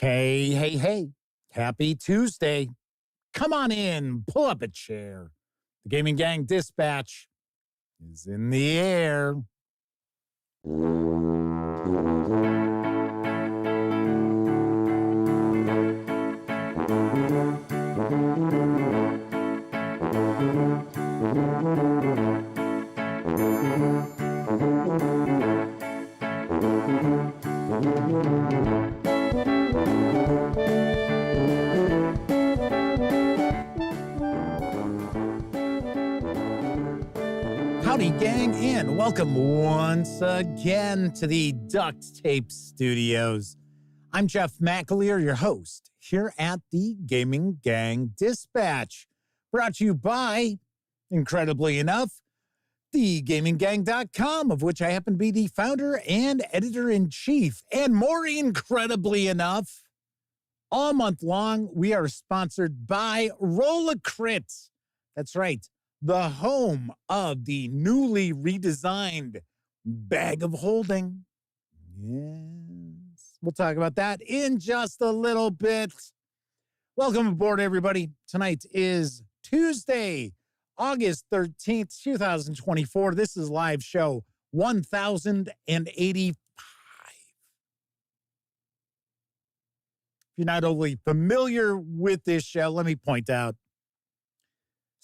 Hey, hey, hey. Happy Tuesday. Come on in, pull up a chair. The Gaming Gang Dispatch is in the air. Howdy, gang, and welcome once again to the Duct Tape Studios. I'm Jeff McAleer, your host, here at the Gaming Gang Dispatch, brought to you by, incredibly enough, thegaminggang.com, of which I happen to be the founder and editor-in-chief. And more incredibly enough, all month long, we are sponsored by Roleplaying. That's right. The home of the newly redesigned bag of holding. Yes. We'll talk about that in just a little bit. Welcome aboard, everybody. Tonight is Tuesday, August 13th, 2024. This is live show 1085. If you're not overly familiar with this show, let me point out.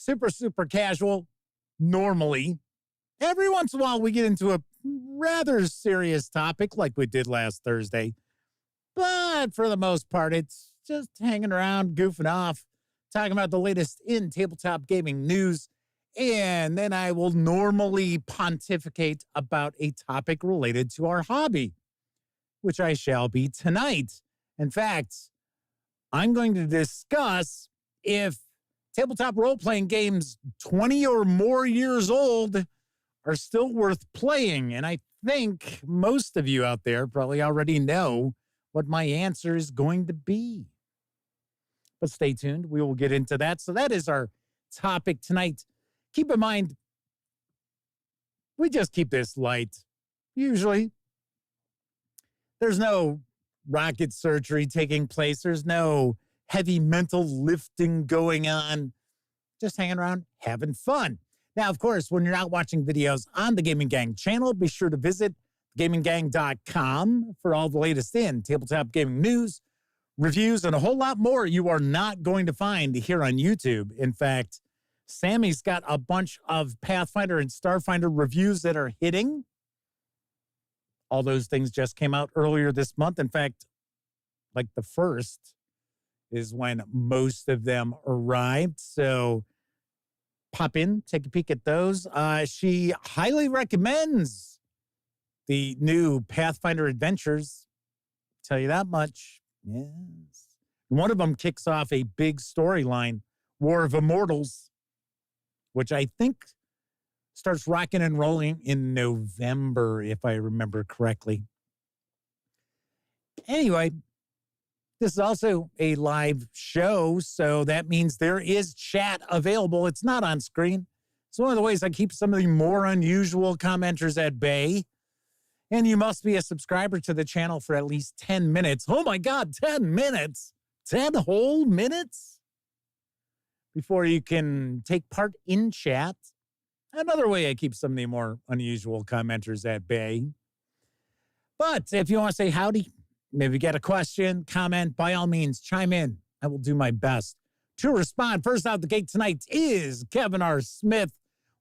Super casual, normally. Every once in a while, we get into a rather serious topic like we did last Thursday. But for the most part, it's just hanging around, goofing off, talking about the latest in tabletop gaming news. And then I will normally pontificate about a topic related to our hobby, which I shall be tonight. In fact, I'm going to discuss if tabletop role-playing games 20 or more years old are still worth playing. And I think most of you out there probably already know what my answer is going to be. But stay tuned. We will get into that. So that is our topic tonight. Keep in mind, we just keep this light. Usually, there's no rocket surgery taking place. There's no heavy mental lifting going on, just hanging around, having fun. Now, of course, when you're not watching videos on the Gaming Gang channel, be sure to visit gaminggang.com for all the latest in tabletop gaming news, reviews, and a whole lot more you are not going to find here on YouTube. In fact, Sammy's got a bunch of Pathfinder and Starfinder reviews that are hitting. All those things just came out earlier this month. In fact, like the first is when most of them arrived. So pop in, take a peek at those. She highly recommends the new Pathfinder Adventures. Tell you that much. Yes. One of them kicks off a big storyline, War of Immortals, which I think starts rocking and rolling in November, if I remember correctly. Anyway, this is also a live show, so that means there is chat available. It's not on screen. It's one of the ways I keep some of the more unusual commenters at bay. And you must be a subscriber to the channel for at least 10 minutes. Oh my God, 10 minutes? 10 whole minutes? Before you can take part in chat. Another way I keep some of the more unusual commenters at bay. But if you want to say howdy, maybe get a question, comment, by all means, chime in. I will do my best to respond. First out the gate tonight is Kevin R. Smith.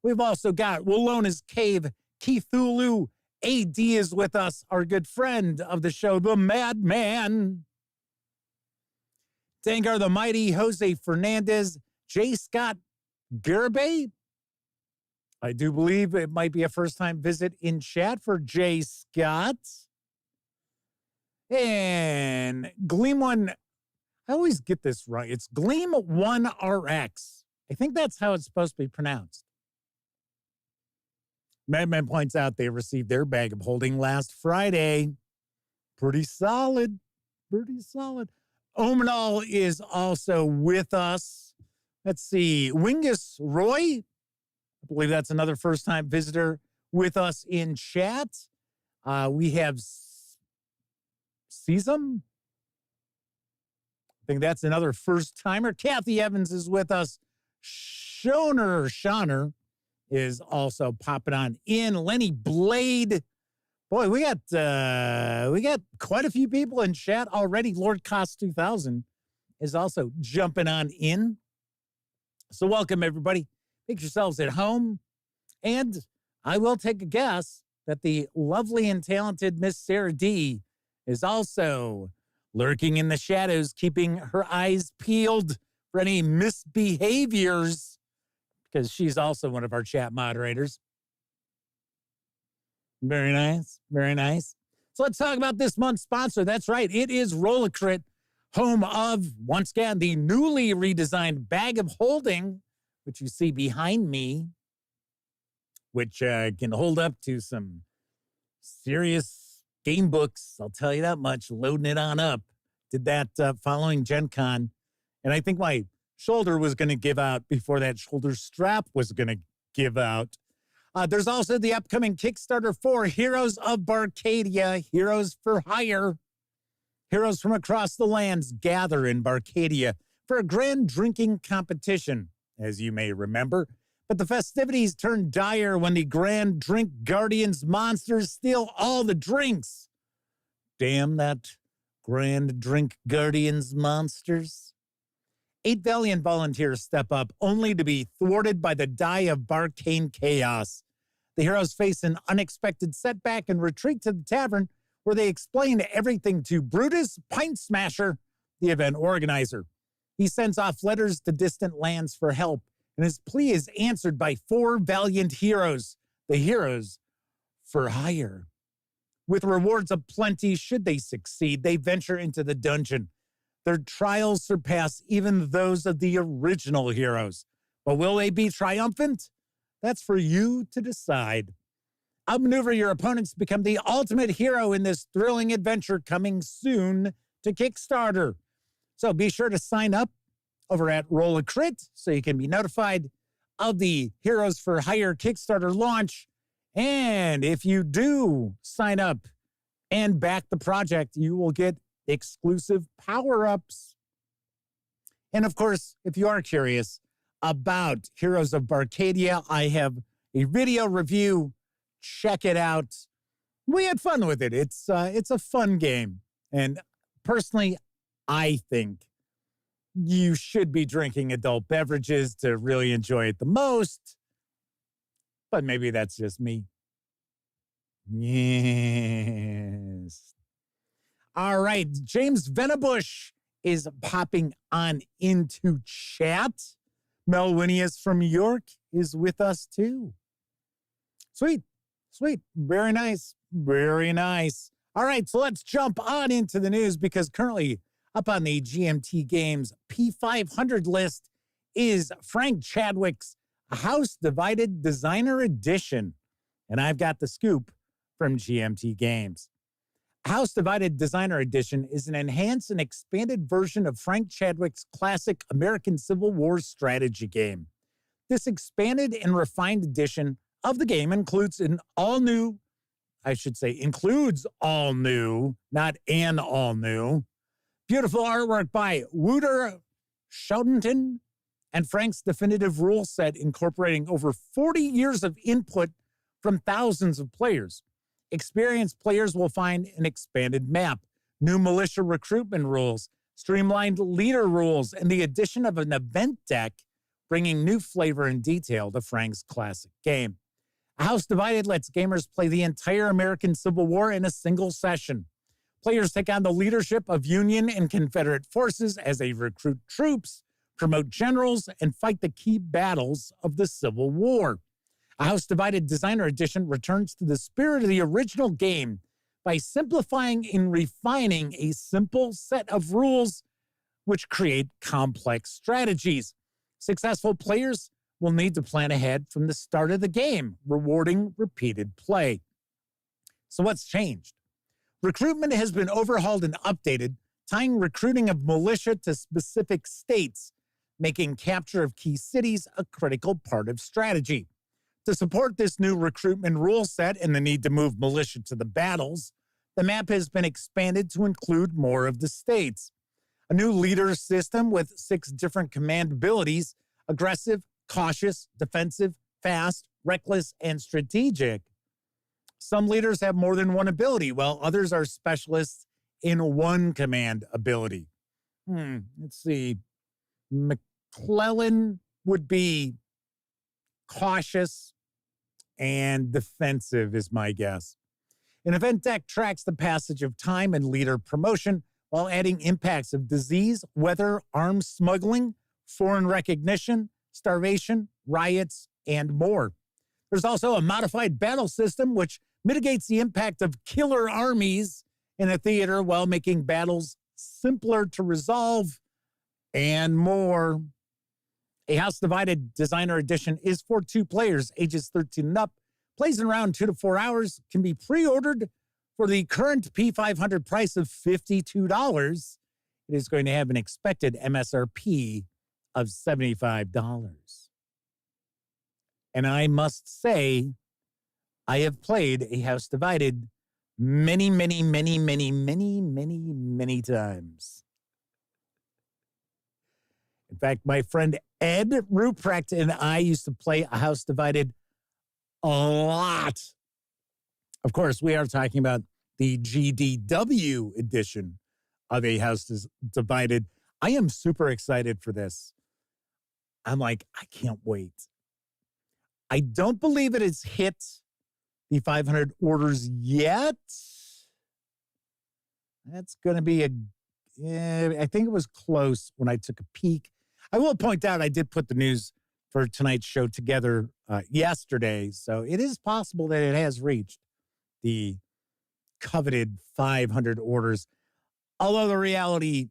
We've also got Wallona's Cave, Keithulu. AD is with us, our good friend of the show, the Madman. Dangar the Mighty, Jose Fernandez, J. Scott Garibay. I do believe it might be a first-time visit in chat for J. Scott. And Gleam One, I always get this right. It's Gleam One RX. I think that's how it's supposed to be pronounced. Madman points out they received their bag of holding last Friday. Pretty solid. Pretty solid. Omanal is also with us. Let's see. Wingus Roy, I believe that's another first-time visitor with us in chat. We have Seasum. think that's another first-timer. Kathy Evans is with us. Shoner is also popping on in. Lenny Blade. Boy, we got quite a few people in chat already. Lord Cost 2000 is also jumping on in. So welcome, everybody. Make yourselves at home. And I will take a guess that the lovely and talented Miss Sarah D is also lurking in the shadows, keeping her eyes peeled for any misbehaviors, because she's also one of our chat moderators. Very nice. Very nice. So let's talk about this month's sponsor. That's right. It is Rolacrit, home of, once again, the newly redesigned bag of holding, which you see behind me, which can hold up to some serious game books. I'll tell you that much. Loading it on up. Did that following Gen Con. And I think my shoulder was going to give out before that shoulder strap was going to give out. There's also the upcoming Kickstarter for Heroes of Barcadia, Heroes for Hire. Heroes from across the lands gather in Barcadia for a grand drinking competition, as you may remember. But the festivities turn dire when the Grand Drink Guardians monsters steal all the drinks. Damn that Grand Drink Guardians monsters. 8 valiant volunteers step up, only to be thwarted by the die of Barcane Chaos. The heroes face an unexpected setback and retreat to the tavern, where they explain everything to Brutus Pint Smasher, the event organizer. He sends off letters to distant lands for help, and his plea is answered by 4 valiant heroes, the Heroes for Hire. With rewards aplenty should they succeed, they venture into the dungeon. Their trials surpass even those of the original heroes. But will they be triumphant? That's for you to decide. Outmaneuver your opponents to become the ultimate hero in this thrilling adventure, coming soon to Kickstarter. So be sure to sign up over at Rolacrit so you can be notified of the Heroes for Hire Kickstarter launch. And if you do sign up and back the project, you will get exclusive power-ups. And of course, if you are curious about Heroes of Barcadia, I have a video review. Check it out. We had fun with it. It's a fun game. And personally, I think you should be drinking adult beverages to really enjoy it the most. But maybe that's just me. Yes. All right. James Venabush is popping on into chat. Mel Winius from York is with us too. Sweet. Sweet. Very nice. Very nice. All right. So let's jump on into the news, because currently up on the GMT Games P500 list is Frank Chadwick's House Divided Designer Edition. And I've got the scoop from GMT Games. House Divided Designer Edition is an enhanced and expanded version of Frank Chadwick's classic American Civil War strategy game. This expanded and refined edition of the game includes all new, not an all new, beautiful artwork by Wouter Schoutenten, and Frank's definitive rule set incorporating over 40 years of input from thousands of players. Experienced players will find an expanded map, new militia recruitment rules, streamlined leader rules, and the addition of an event deck, bringing new flavor and detail to Frank's classic game. A House Divided lets gamers play the entire American Civil War in a single session. Players take on the leadership of Union and Confederate forces as they recruit troops, promote generals, and fight the key battles of the Civil War. A House Divided Designer Edition returns to the spirit of the original game by simplifying and refining a simple set of rules which create complex strategies. Successful players will need to plan ahead from the start of the game, rewarding repeated play. So what's changed? Recruitment has been overhauled and updated, tying recruiting of militia to specific states, making capture of key cities a critical part of strategy. To support this new recruitment rule set and the need to move militia to the battles, the map has been expanded to include more of the states. A new leader system with 6 different command abilities: aggressive, cautious, defensive, fast, reckless, and strategic. Some leaders have more than one ability, while others are specialists in one command ability. Let's see. McClellan would be cautious and defensive, is my guess. An event deck tracks the passage of time and leader promotion while adding impacts of disease, weather, arms smuggling, foreign recognition, starvation, riots, and more. There's also a modified battle system, which mitigates the impact of killer armies in a theater while making battles simpler to resolve, and more. A House Divided Designer Edition is for 2 players, ages 13 and up, plays in around 2 to 4 hours, can be pre-ordered for the current P500 price of $52. It is going to have an expected MSRP of $75. And I must say, I have played A House Divided many, many, many, many, many, many, many times. In fact, my friend Ed Ruprecht and I used to play A House Divided a lot. Of course, we are talking about the GDW edition of A House Divided. I am super excited for this. I'm like, I can't wait. I don't believe it has hit the 500 orders yet. That's going to be I think it was close when I took a peek. I will point out I did put the news for tonight's show together yesterday, so it is possible that it has reached the coveted 500 orders. Although the reality,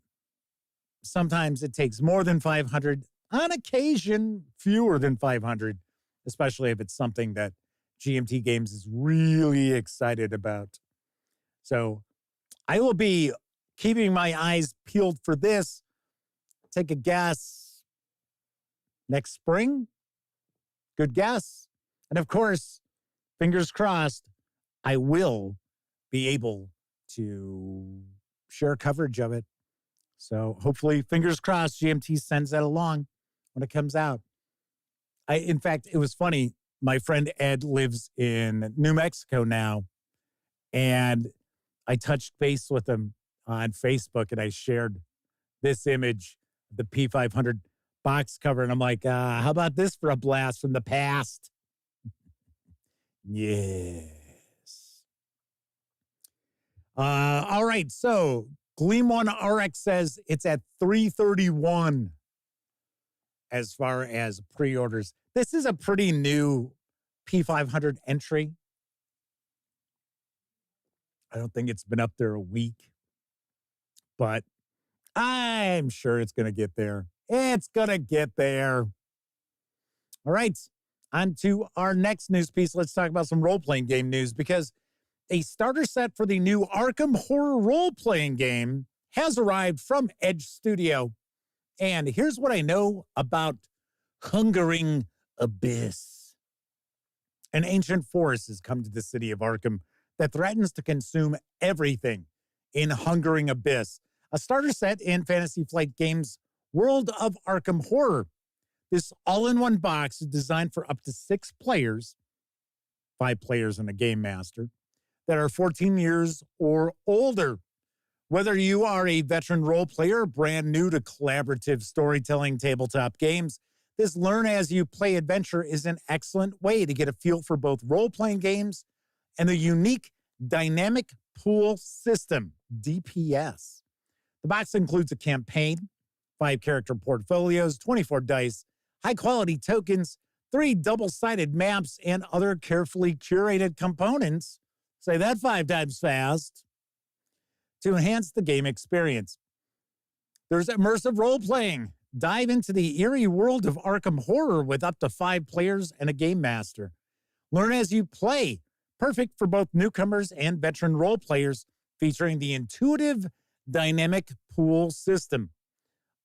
sometimes it takes more than 500, on occasion, fewer than 500, especially if it's something that GMT Games is really excited about. So I will be keeping my eyes peeled for this. Take a guess. Next spring? Good guess. And of course, fingers crossed, I will be able to share coverage of it. So hopefully, fingers crossed, GMT sends that along when it comes out. In fact, it was funny. My friend Ed lives in New Mexico now, and I touched base with him on Facebook, and I shared this image, the P500 box cover, and I'm like, how about this for a blast from the past? Yes. All right, so Gleam One RX says it's at 331 as far as pre-orders. This is a pretty new P500 entry. I don't think it's been up there a week, but I'm sure it's going to get there. It's going to get there. All right, on to our next news piece. Let's talk about some role-playing game news, because a starter set for the new Arkham Horror role-playing game has arrived from Edge Studio. And here's what I know about Hungering Abyss. An ancient force has come to the city of Arkham that threatens to consume everything in Hungering Abyss, a starter set in Fantasy Flight Games' World of Arkham Horror. This all-in-one box is designed for up to 6 players, 5 players and a game master, that are 14 years or older. Whether you are a veteran role player, brand new to collaborative storytelling tabletop games, this learn-as-you-play adventure is an excellent way to get a feel for both role-playing games and the unique dynamic pool system, DPS. The box includes a campaign, 5 character portfolios, 24 dice, high-quality tokens, 3 double-sided maps, and other carefully curated components. Say that 5 times fast. To enhance the game experience. There's immersive role-playing. Dive into the eerie world of Arkham Horror with up to 5 players and a game master. Learn as you play. Perfect for both newcomers and veteran role players, featuring the intuitive dynamic pool system.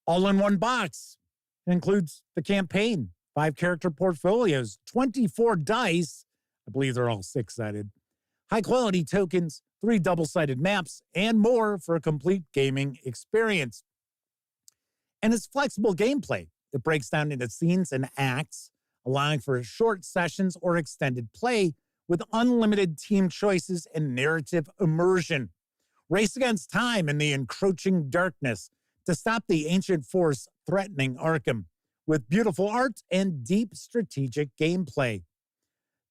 All in one box. It includes the campaign, 5 character portfolios, 24 dice. I believe they're all 6-sided. High-quality tokens, 3 double-sided maps, and more for a complete gaming experience. And it's flexible gameplay. It breaks down into scenes and acts, allowing for short sessions or extended play with unlimited team choices and narrative immersion. Race against time in the encroaching darkness to stop the ancient force threatening Arkham with beautiful art and deep strategic gameplay.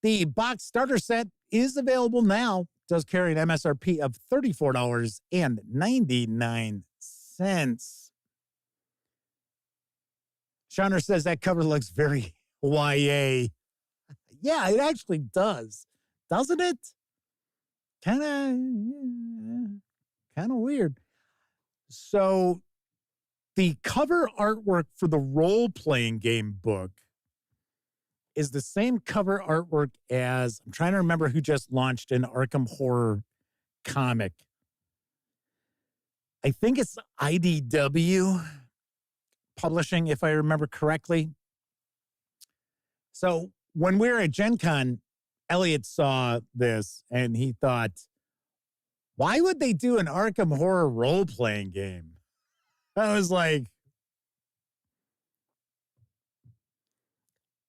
The box starter set is available now. Does carry an MSRP of $34.99. Shauner says that cover looks very YA. Yeah, it actually does. Doesn't it? Kind of weird. So the cover artwork for the role-playing game book is the same cover artwork as, I'm trying to remember who just launched an Arkham Horror comic. I think it's IDW Publishing, if I remember correctly. So when we were at Gen Con, Elliot saw this and he thought, why would they do an Arkham Horror role-playing game? I was like,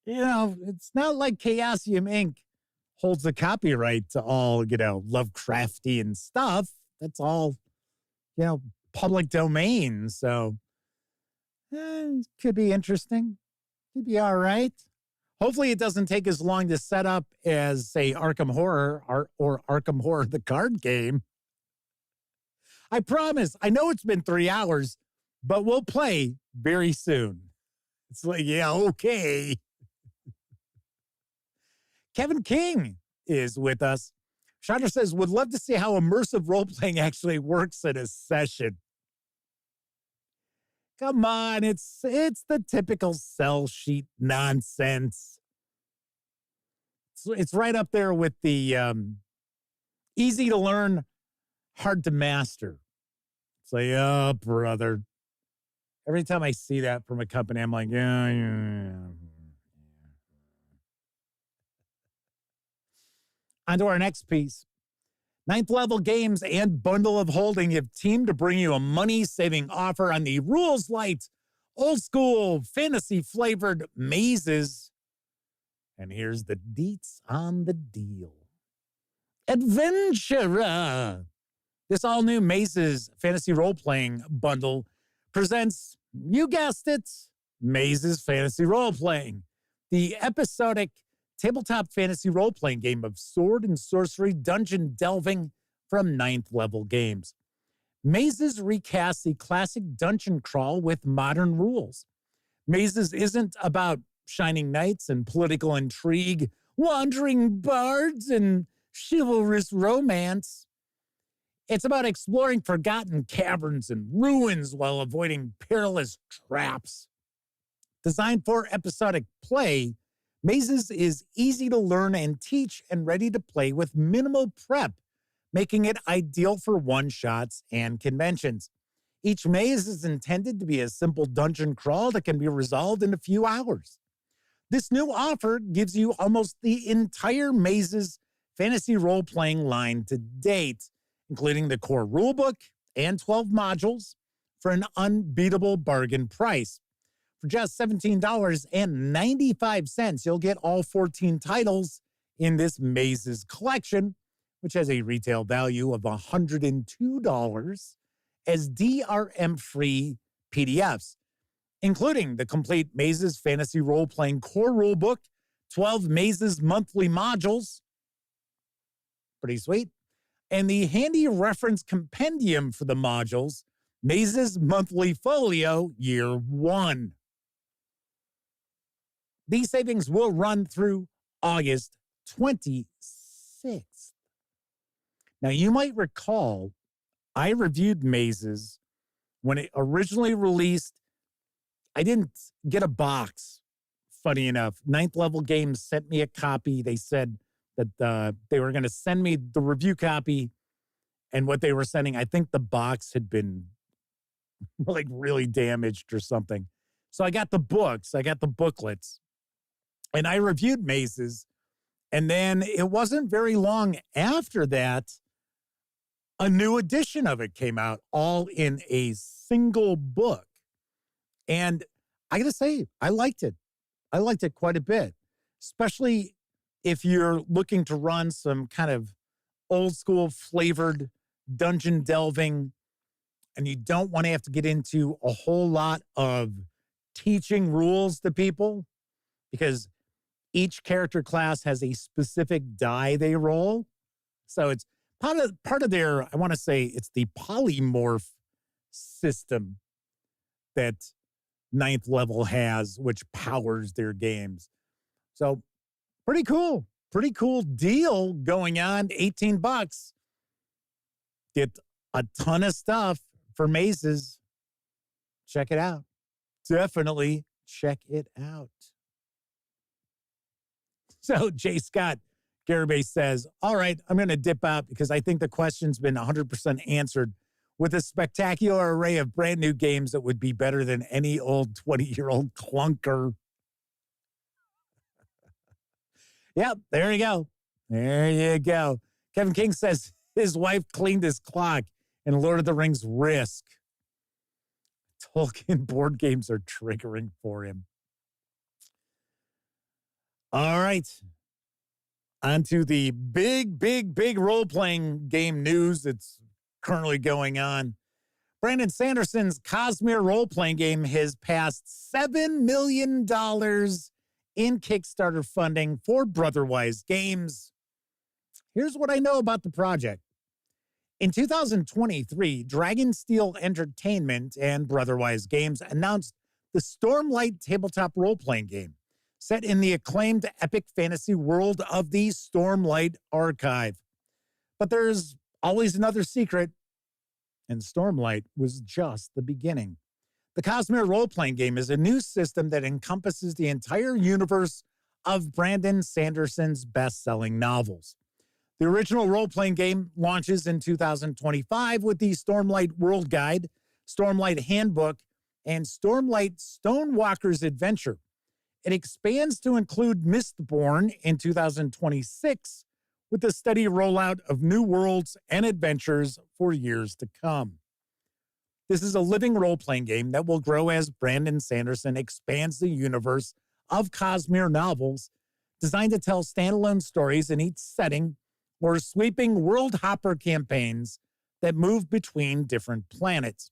it's not like Chaosium Inc. holds the copyright to all, Lovecraftian stuff. That's all, public domain. So could be interesting. Could be all right. Hopefully it doesn't take as long to set up as, say, Arkham Horror or Arkham Horror, the card game. I promise. I know it's been 3 hours, but we'll play very soon. It's like, yeah, okay. Kevin King is with us. Chandra says, would love to see how immersive role-playing actually works in a session. Come on, it's the typical sell sheet nonsense. It's right up there with the easy to learn, hard to master. It's like, oh, brother. Every time I see that from a company, I'm like, yeah. On to our next piece. 9th Level Games and Bundle of Holding have teamed to bring you a money-saving offer on the rules light, old-school, fantasy-flavored mazes. And here's the deets on the deal. Adventure! This all-new Mazes fantasy role-playing bundle presents, you guessed it, Mazes Fantasy Role-Playing, the episodic tabletop fantasy role-playing game of sword and sorcery dungeon delving from 9th Level Games. Mazes recasts the classic dungeon crawl with modern rules. Mazes isn't about shining knights and political intrigue, wandering bards and chivalrous romance. It's about exploring forgotten caverns and ruins while avoiding perilous traps. Designed for episodic play, Mazes is easy to learn and teach and ready to play with minimal prep, making it ideal for one-shots and conventions. Each maze is intended to be a simple dungeon crawl that can be resolved in a few hours. This new offer gives you almost the entire Mazes fantasy role-playing line to date, including the core rulebook and 12 modules, for an unbeatable bargain price. For just $17.95, you'll get all 14 titles in this Mazes collection, which has a retail value of $102 as DRM-free PDFs, including the complete Mazes Fantasy Role-Playing Core Rulebook, 12 Mazes monthly modules, pretty sweet, and the handy reference compendium for the modules, Mazes Monthly Folio Year 1. These savings will run through August 26th. Now, you might recall I reviewed Mazes when it originally released. I didn't get a box, funny enough. 9th Level Games sent me a copy. They said that they were going to send me the review copy, and what they were sending, I think the box had been like really damaged or something. So I got the books, I got the booklets, and I reviewed Mazes. And then it wasn't very long after that, a new edition of it came out, all in a single book. And I got to say, I liked it. I liked it quite a bit, especially if you're looking to run some kind of old school flavored dungeon delving and you don't want to have to get into a whole lot of teaching rules to people because each character class has a specific die they roll. So it's part of their, I want to say it's the polymorph system that ninth level has, which powers their games. So pretty cool deal going on. $18. Get a ton of stuff for Maces. Check it out. Definitely check it out. So J. Scott Garibay says, all right, I'm going to dip out because I think the question's been 100% answered with a spectacular array of brand new games that would be better than any old 20-year-old clunker. Yep, there you go. There you go. Kevin King says his wife cleaned his clock in Lord of the Rings Risk. Tolkien board games are triggering for him. All right. On to the big role-playing game news that's currently going on. Brandon Sanderson's Cosmere role-playing game has passed $7 million in Kickstarter funding for Brotherwise Games. Here's what I know about the project. In 2023, Dragonsteel Entertainment and Brotherwise Games announced the Stormlight tabletop role-playing game, set in the acclaimed epic fantasy world of the Stormlight Archive. But there's always another secret, and Stormlight was just the beginning. The Cosmere role-playing game is a new system that encompasses the entire universe of Brandon Sanderson's best-selling novels. The original role-playing game launches in 2025 with the Stormlight World Guide, Stormlight Handbook, and Stormlight Stonewalker's Adventure. It expands to include Mistborn in 2026 with the steady rollout of new worlds and adventures for years to come. This is a living role-playing game that will grow as Brandon Sanderson expands the universe of Cosmere novels, designed to tell standalone stories in each setting or sweeping world hopper campaigns that move between different planets.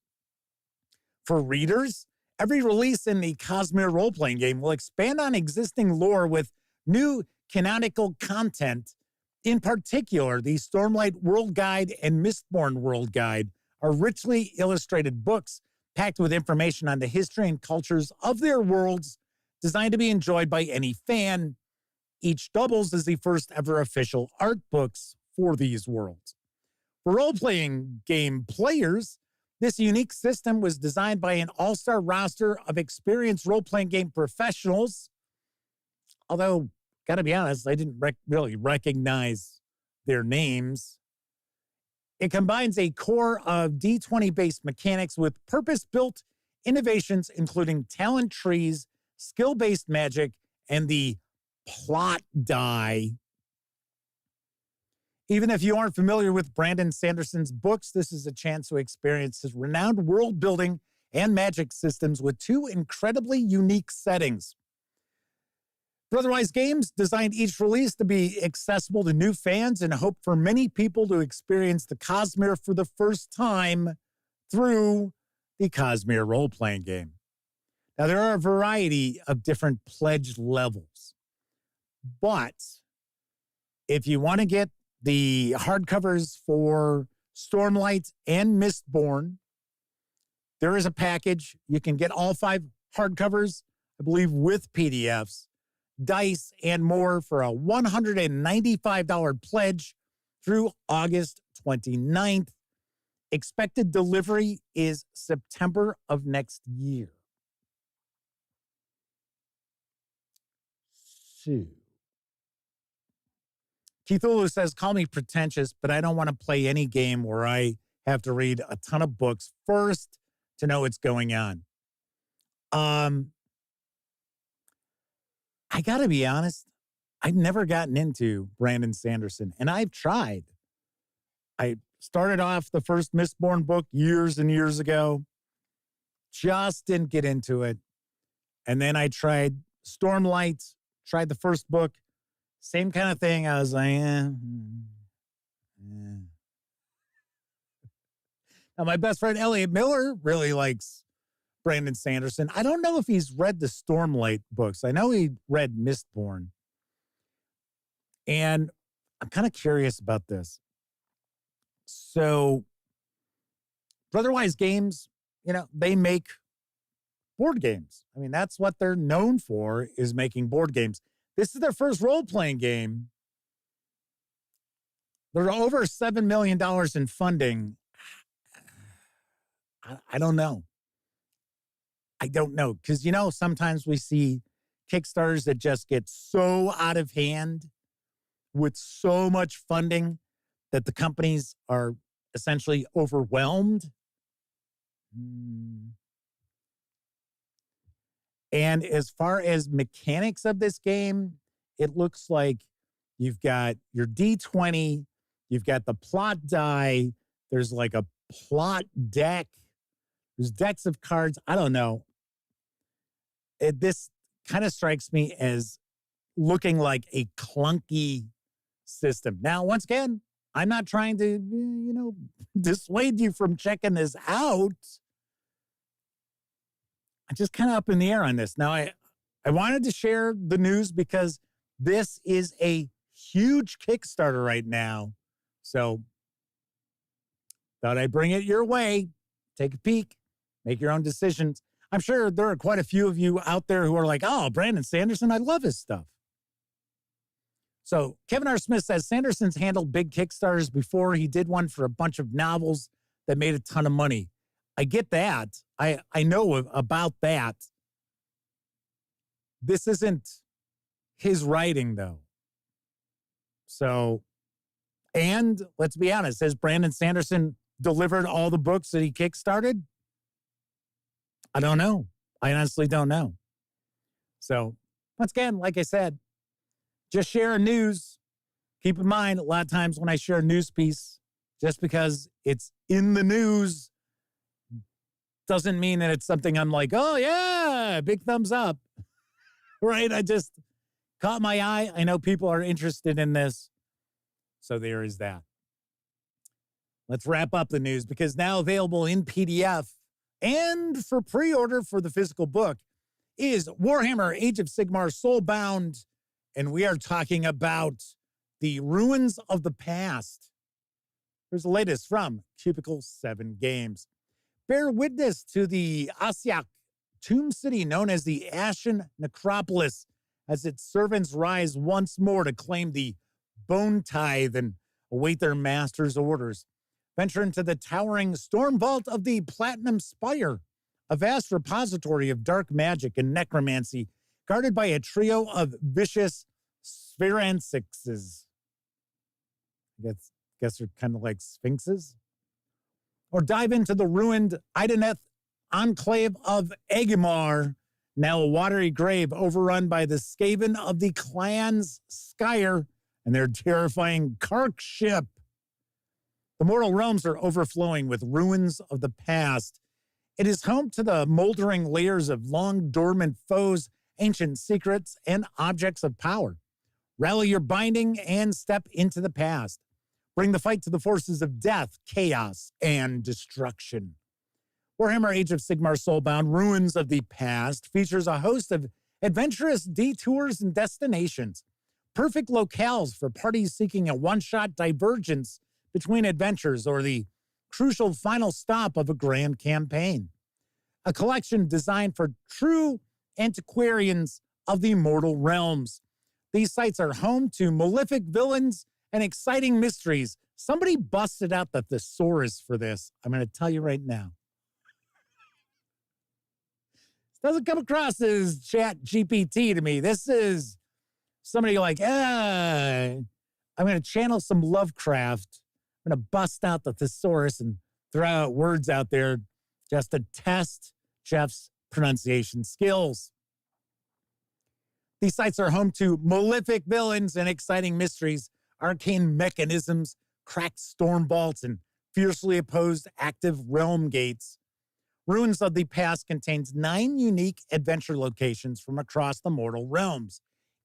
For readers, every release in the Cosmere role-playing game will expand on existing lore with new canonical content. In particular, the Stormlight World Guide and Mistborn World Guide are richly illustrated books packed with information on the history and cultures of their worlds, designed to be enjoyed by any fan. Each doubles as the first ever official art books for these worlds. For role-playing game players, this unique system was designed by an all-star roster of experienced role-playing game professionals. Although, gotta be honest, I didn't really recognize their names. It combines a core of D20-based mechanics with purpose-built innovations, including talent trees, skill-based magic, and the plot die. Even if you aren't familiar with Brandon Sanderson's books, this is a chance to experience his renowned world building and magic systems with two incredibly unique settings. Brotherwise Games designed each release to be accessible to new fans and hope for many people to experience the Cosmere for the first time through the Cosmere role-playing game. Now, there are a variety of different pledge levels, but if you want to get the hardcovers for Stormlight and Mistborn, there is a package. You can get all 5 hardcovers, I believe, with PDFs, dice, and more for a $195 pledge through August 29th. Expected delivery is September of next year. So, Keithulu says, call me pretentious, but I don't want to play any game where I have to read a ton of books first to know what's going on. I got to be honest, I've never gotten into Brandon Sanderson, and I've tried. I started off the first Mistborn book years and years ago, Just didn't get into it. And then I tried Stormlight, tried the first book, same kind of thing. I was like, Now, my best friend Elliot Miller really likes Brandon Sanderson. I don't know if he's read the Stormlight books. I know he read Mistborn. And I'm kind of curious about this. So, Brotherwise Games, they make board games. I mean, that's what they're known for, is making board games. This is their first role-playing game. They're over $7 million in funding. I don't know. I don't know. Because, sometimes we see Kickstarters that just get so out of hand with so much funding that the companies are essentially overwhelmed. And as far as mechanics of this game, it looks like you've got your D20, you've got the plot die, there's like a plot deck, there's decks of cards. I don't know. This kind of strikes me as looking like a clunky system. Now, once again, I'm not trying to, dissuade you from checking this out. I'm just kind of up in the air on this. Now, I wanted to share the news because this is a huge Kickstarter right now. So, thought I'd bring it your way. Take a peek. Make your own decisions. I'm sure there are quite a few of you out there who are like, oh, Brandon Sanderson, I love his stuff. So Kevin R. Smith says Sanderson's handled big Kickstarters before. He did one for a bunch of novels that made a ton of money. I get that. I know about that. This isn't his writing, though. So, and let's be honest, has Brandon Sanderson delivered all the books that he kickstarted? I don't know. I honestly don't know. So, once again, like I said, just share news. Keep in mind, a lot of times when I share a news piece, just because it's in the news doesn't mean that it's something I'm like, oh, yeah, big thumbs up. Right? I just caught my eye. I know people are interested in this. So there is that. Let's wrap up the news because now available in PDF and for pre-order for the physical book is Warhammer Age of Sigmar Soulbound. And we are talking about the ruins of the past. Here's the latest from Cubicle 7 Games. Bear witness to the Asyak tomb city known as the Ashen Necropolis as its servants rise once more to claim the bone tithe and await their master's orders. Venture into the towering storm vault of the Platinum Spire, a vast repository of dark magic and necromancy, guarded by a trio of vicious Spherancyxes. I guess they're kind of like sphinxes. Or dive into the ruined Ideneth enclave of Agamar, now a watery grave overrun by the Skaven of the clans Skyer and their terrifying Kark ship. The mortal realms are overflowing with ruins of the past. It is home to the moldering layers of long dormant foes, ancient secrets, and objects of power. Rally your binding and step into the past. Bring the fight to the forces of death, chaos, and destruction. Warhammer Age of Sigmar Soulbound, Ruins of the Past, features a host of adventurous detours and destinations. Perfect locales for parties seeking a one-shot divergence between adventures or the crucial final stop of a grand campaign. A collection designed for true antiquarians of the mortal realms. These sites are home to malefic villains and exciting mysteries. Somebody busted out the thesaurus for this. I'm going to tell you right now. This doesn't come across as Chat GPT to me. This is somebody like, I'm going to channel some Lovecraft. I'm going to bust out the thesaurus and throw out words out there just to test Jeff's pronunciation skills. These sites are home to malefic villains and exciting mysteries, arcane mechanisms, cracked storm vaults, and fiercely opposed active realm gates. Ruins of the Past contains 9 unique adventure locations from across the mortal realms,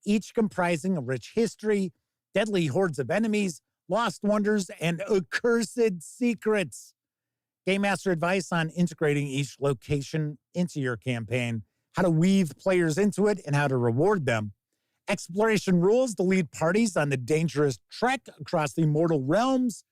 each comprising a rich history, deadly hordes of enemies, lost wonders, and accursed secrets. Game Master advice on integrating each location into your campaign, how to weave players into it, and how to reward them. Exploration rules to lead parties on the dangerous trek across the mortal realms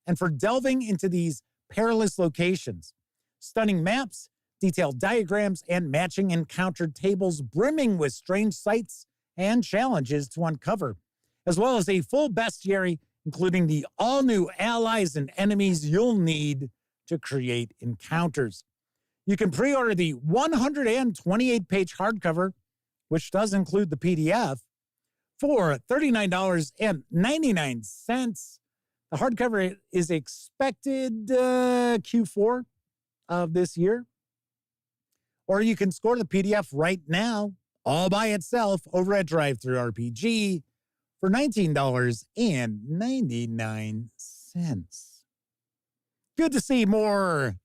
and for delving into these perilous locations. Stunning maps, detailed diagrams, and matching encounter tables brimming with strange sights and challenges to uncover, as well as a full bestiary, including the all-new allies and enemies you'll need to create encounters. You can pre-order the 128-page hardcover, which does include the PDF, for $39.99. The hardcover is expected Q4 of this year. Or you can score the PDF right now, all by itself, over at DriveThruRPG for $19.99. Good to see more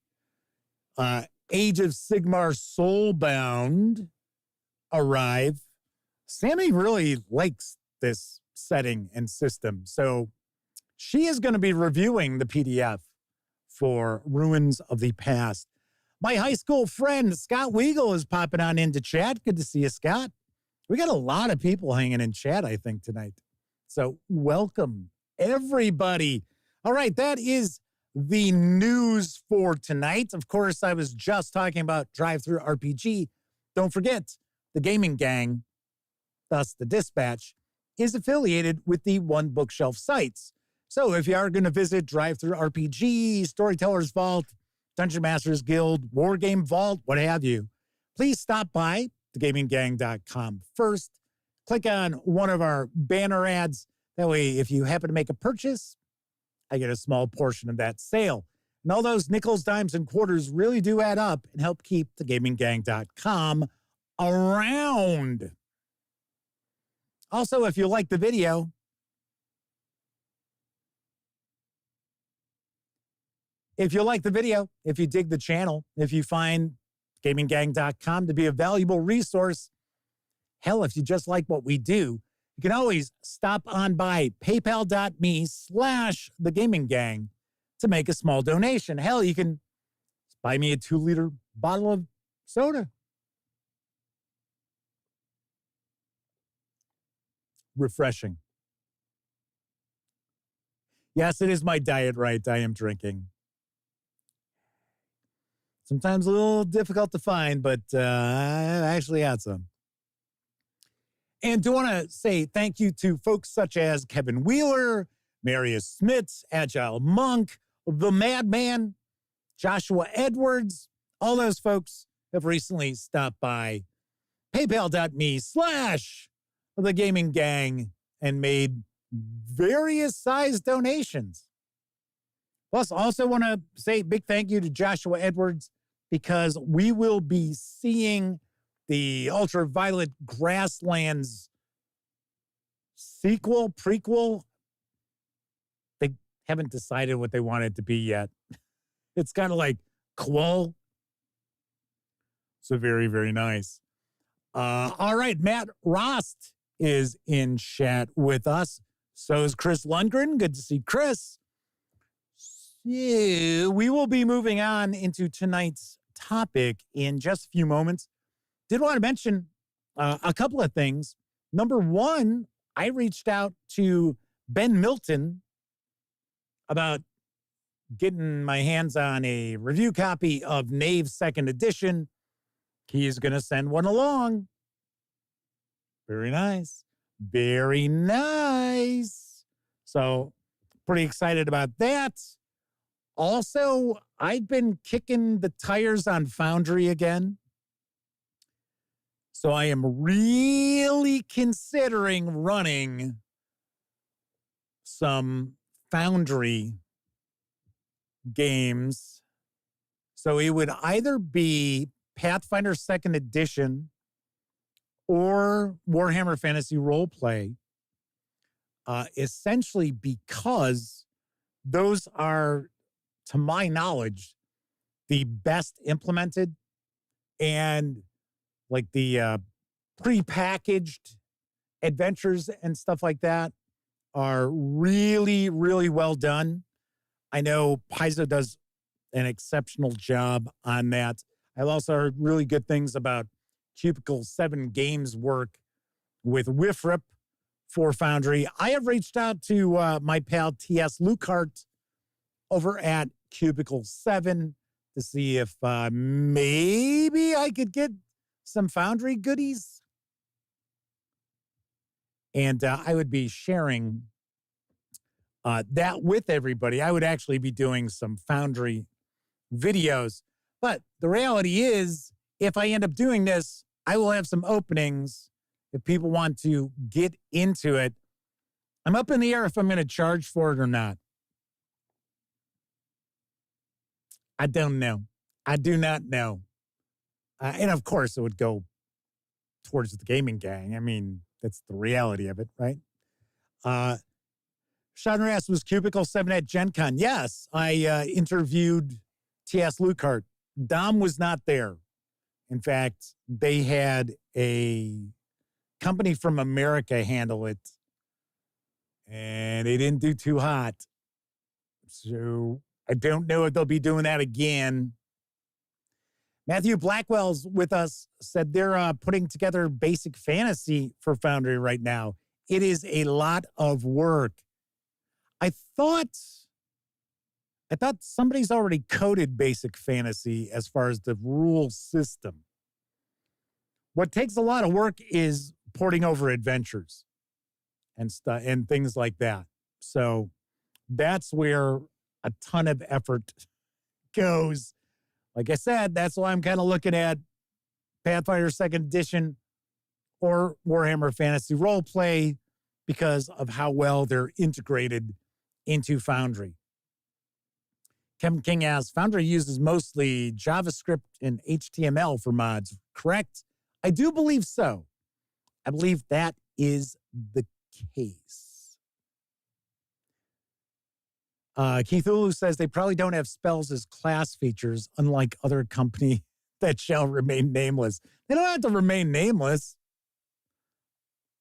Age of Sigmar Soulbound arrive. Sammy really likes this setting and system, so she is going to be reviewing the PDF for Ruins of the Past. My high school friend, Scott Weigel, is popping on into chat. Good to see you, Scott. We got a lot of people hanging in chat, I think, tonight. So welcome, everybody. All right, that is the news for tonight. Of course, I was just talking about DriveThruRPG. Don't forget, the Gaming Gang, thus the Dispatch, is affiliated with the One Bookshelf sites. So if you are going to visit DriveThruRPG, Storyteller's Vault, Dungeon Masters Guild, Wargame Vault, what have you, please stop by thegaminggang.com first. Click on one of our banner ads. That way, if you happen to make a purchase, I get a small portion of that sale. And all those nickels, dimes, and quarters really do add up and help keep thegaminggang.com around. Also, if you like the video, if you dig the channel, if you find gaminggang.com to be a valuable resource, hell, if you just like what we do, you can always stop on by paypal.me/thegaminggang to make a small donation. Hell, you can buy me a 2-liter bottle of soda. Refreshing. Yes, it is my diet right. I am drinking. Sometimes a little difficult to find, but I actually had some. And do want to say thank you to folks such as Kevin Wheeler, Marius Smits, Agile Monk, The Madman, Joshua Edwards. All those folks have recently stopped by paypal.me/thegaminggang and made various size donations. Plus, also want to say big thank you to Joshua Edwards because we will be seeing the Ultraviolet Grasslands prequel. They haven't decided what they want it to be yet. It's kind of like Quo. So very, very nice. All right, Matt Rost is in chat with us. So is Chris Lundgren. Good to see Chris. So we will be moving on into tonight's topic in just a few moments. Did want to mention a couple of things. Number one, I reached out to Ben Milton about getting my hands on a review copy of Knave 2nd Edition. He's going to send one along. Very nice. Very nice. So pretty excited about that. Also, I've been kicking the tires on Foundry again. So I am really considering running some Foundry games. So it would either be Pathfinder 2nd Edition or Warhammer Fantasy Roleplay, essentially because those are, to my knowledge, the best implemented, and like the prepackaged adventures and stuff like that are really, really well done. I know Paizo does an exceptional job on that. I've also heard really good things about Cubicle 7 Games work with Wifrip for Foundry. I have reached out to my pal T.S. Lukart over at Cubicle 7 to see if maybe I could get some Foundry goodies. And I would be sharing that with everybody. I would actually be doing some Foundry videos. But the reality is, if I end up doing this, I will have some openings if people want to get into it. I'm up in the air if I'm going to charge for it or not. I don't know. I do not know. And of course, it would go towards the gaming gang. I mean, that's the reality of it, right? Shadner asked, was Cubicle 7 at Gen Con? Yes, I interviewed T.S. Lukart. Dom was not there. In fact, they had a company from America handle it, and they didn't do too hot. So I don't know if they'll be doing that again. Matthew Blackwell's with us, said they're putting together Basic Fantasy for Foundry right now. It is a lot of work. I thought somebody's already coded Basic Fantasy as far as the rule system. What takes a lot of work is porting over adventures and stuff and things like that. So that's where a ton of effort goes. Like I said, that's why I'm kind of looking at Pathfinder 2nd Edition or Warhammer Fantasy Roleplay, because of how well they're integrated into Foundry. Kevin King asks, Foundry uses mostly JavaScript and HTML for mods, correct? I do believe so. I believe that is the case. Keith Ulu says they probably don't have spells as class features, unlike other company that shall remain nameless. They don't have to remain nameless.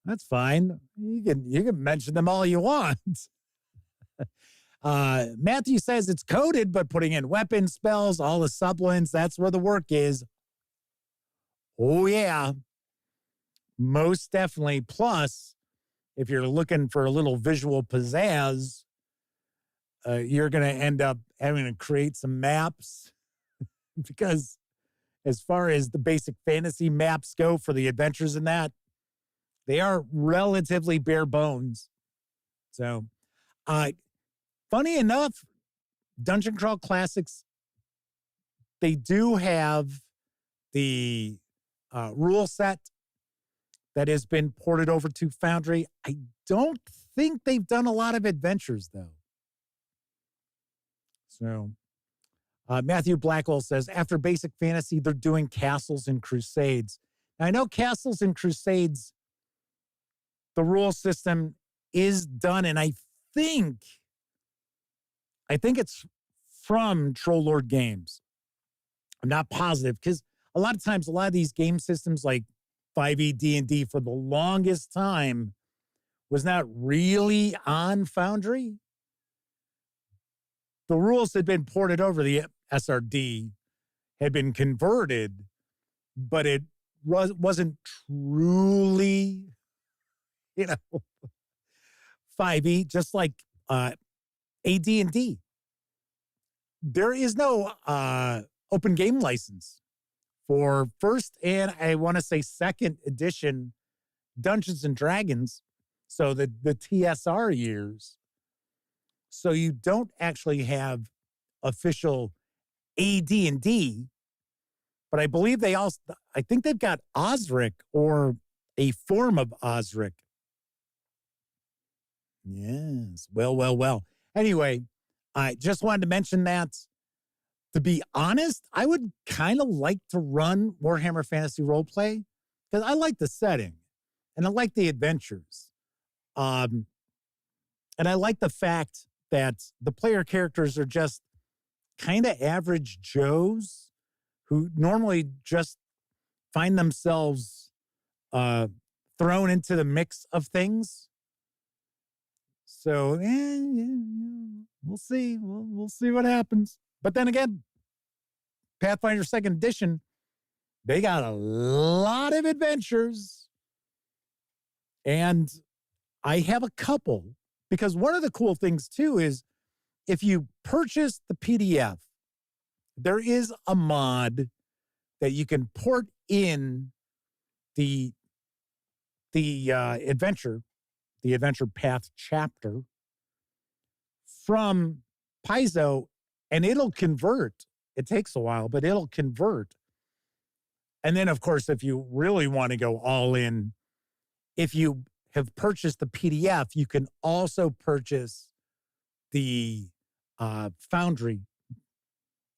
That's fine. You can mention them all you want. Matthew says it's coded, but putting in weapon spells, all the sublins, that's where the work is. Oh, yeah. Most definitely. Plus, if you're looking for a little visual pizzazz, you're going to end up having to create some maps because as far as the basic fantasy maps go for the adventures in that, they are relatively bare bones. So, funny enough, Dungeon Crawl Classics, they do have the rule set that has been ported over to Foundry. I don't think they've done a lot of adventures, though. So, Matthew Blackwell says, after Basic Fantasy, they're doing Castles and Crusades. Now, I know Castles and Crusades, the rule system is done, and I think it's from Troll Lord Games. I'm not positive, because a lot of times, a lot of these game systems like 5e D&D for the longest time was not really on Foundry. The rules had been ported over. The SRD had been converted, but it wasn't truly, 5e, just like AD&D. There is no open game license for first and I want to say second edition Dungeons and Dragons, so the TSR years. So you don't actually have official AD&D, but I believe I think they've got Osric or a form of Osric. Yes, well. Anyway, I just wanted to mention that. To be honest, I would kind of like to run Warhammer Fantasy Roleplay because I like the setting and I like the adventures. And I like the fact that the player characters are just kind of average Joes who normally just find themselves thrown into the mix of things. So, we'll see. We'll see what happens. But then again, Pathfinder 2nd Edition, they got a lot of adventures. And I have a couple, because one of the cool things, too, is if you purchase the PDF, there is a mod that you can port in the adventure path chapter from Paizo, and it'll convert. It takes a while, but it'll convert. And then, of course, if you really want to go all in, if you have purchased the PDF, you can also purchase the Foundry